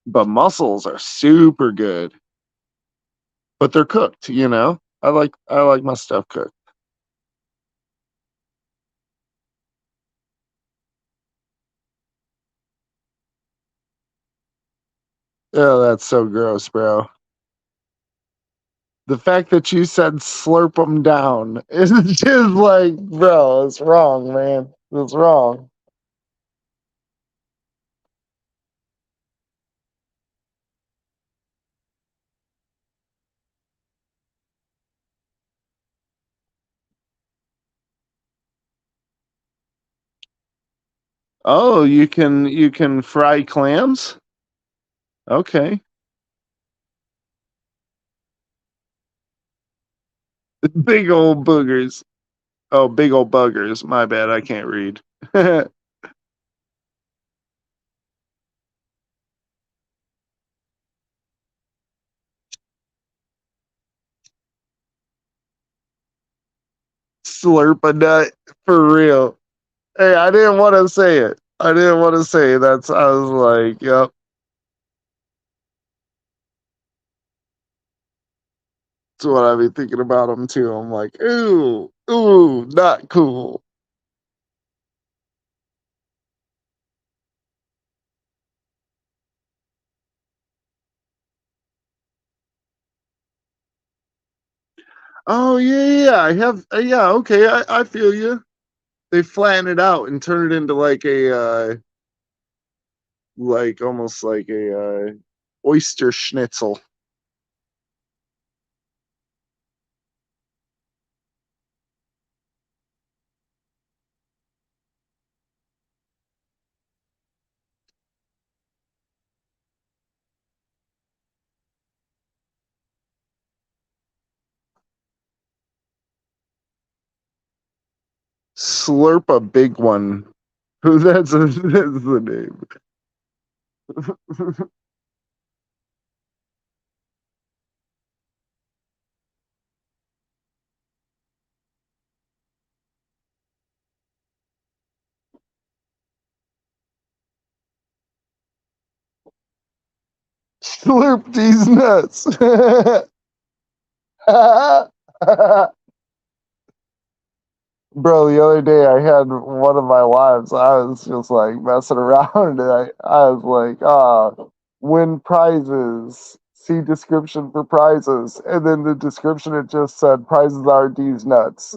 But mussels are super good. But they're cooked. I like my stuff cooked. Oh, that's so gross, bro. The fact that you said slurp them down is just like, bro, it's wrong, man. It's wrong. Oh, you can fry clams? Okay. Big old boogers. Oh, big old buggers. My bad, I can't read. Slurp a nut for real. Hey, I didn't want to say it. I didn't want to say it. That's I was like, yep. That's what I be thinking about them too. I'm like, ooh, ooh, not cool. Oh yeah, yeah, yeah. I have. Yeah, okay. I feel you. They flatten it out and turn it into like a like almost like a oyster schnitzel. Slurp a big one. That's the name. Slurp these nuts. Bro, the other day I had one of my wives. I was just like messing around, and I was like, win prizes. See description for prizes, and then the description it just said prizes are these nuts.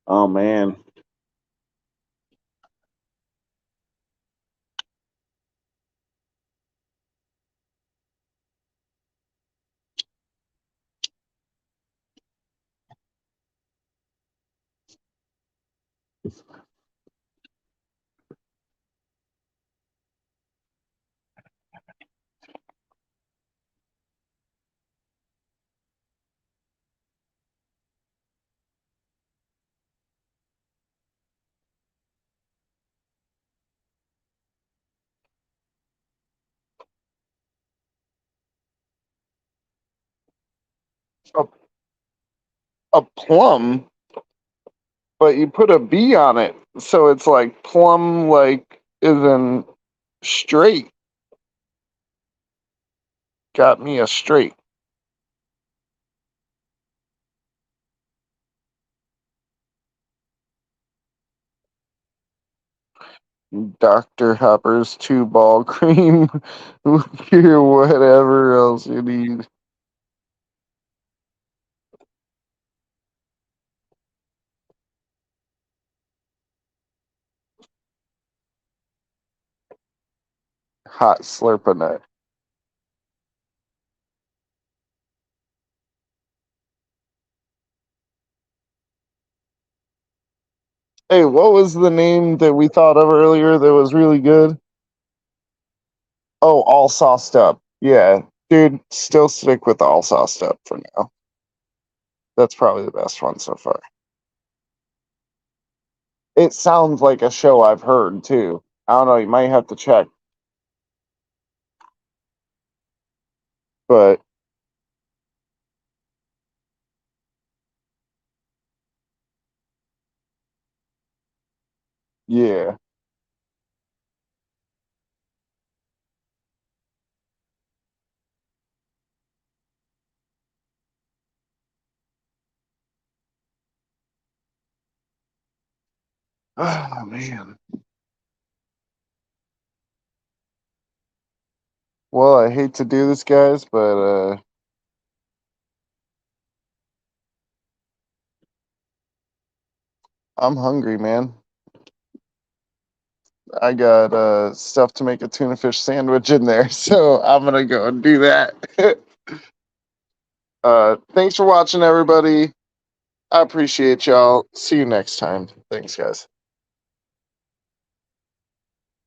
Oh man, a, a plum, but you put a B on it, so it's like plum, like isn't straight. Got me a straight. Dr. Hopper's two ball cream, whatever else you need. Hot slurping. Hey, what was the name that we thought of earlier that was really good? Oh, all sauced up. Yeah, dude, still stick with all sauced up for now. That's probably the best one so far. It sounds like a show I've heard too. I don't know, you might have to check. But yeah. Oh man. Well, I hate to do this, guys, but I'm hungry, man. I got stuff to make a tuna fish sandwich in there, so I'm gonna go and do that. Thanks for watching, everybody. I appreciate y'all. See you next time. Thanks, guys.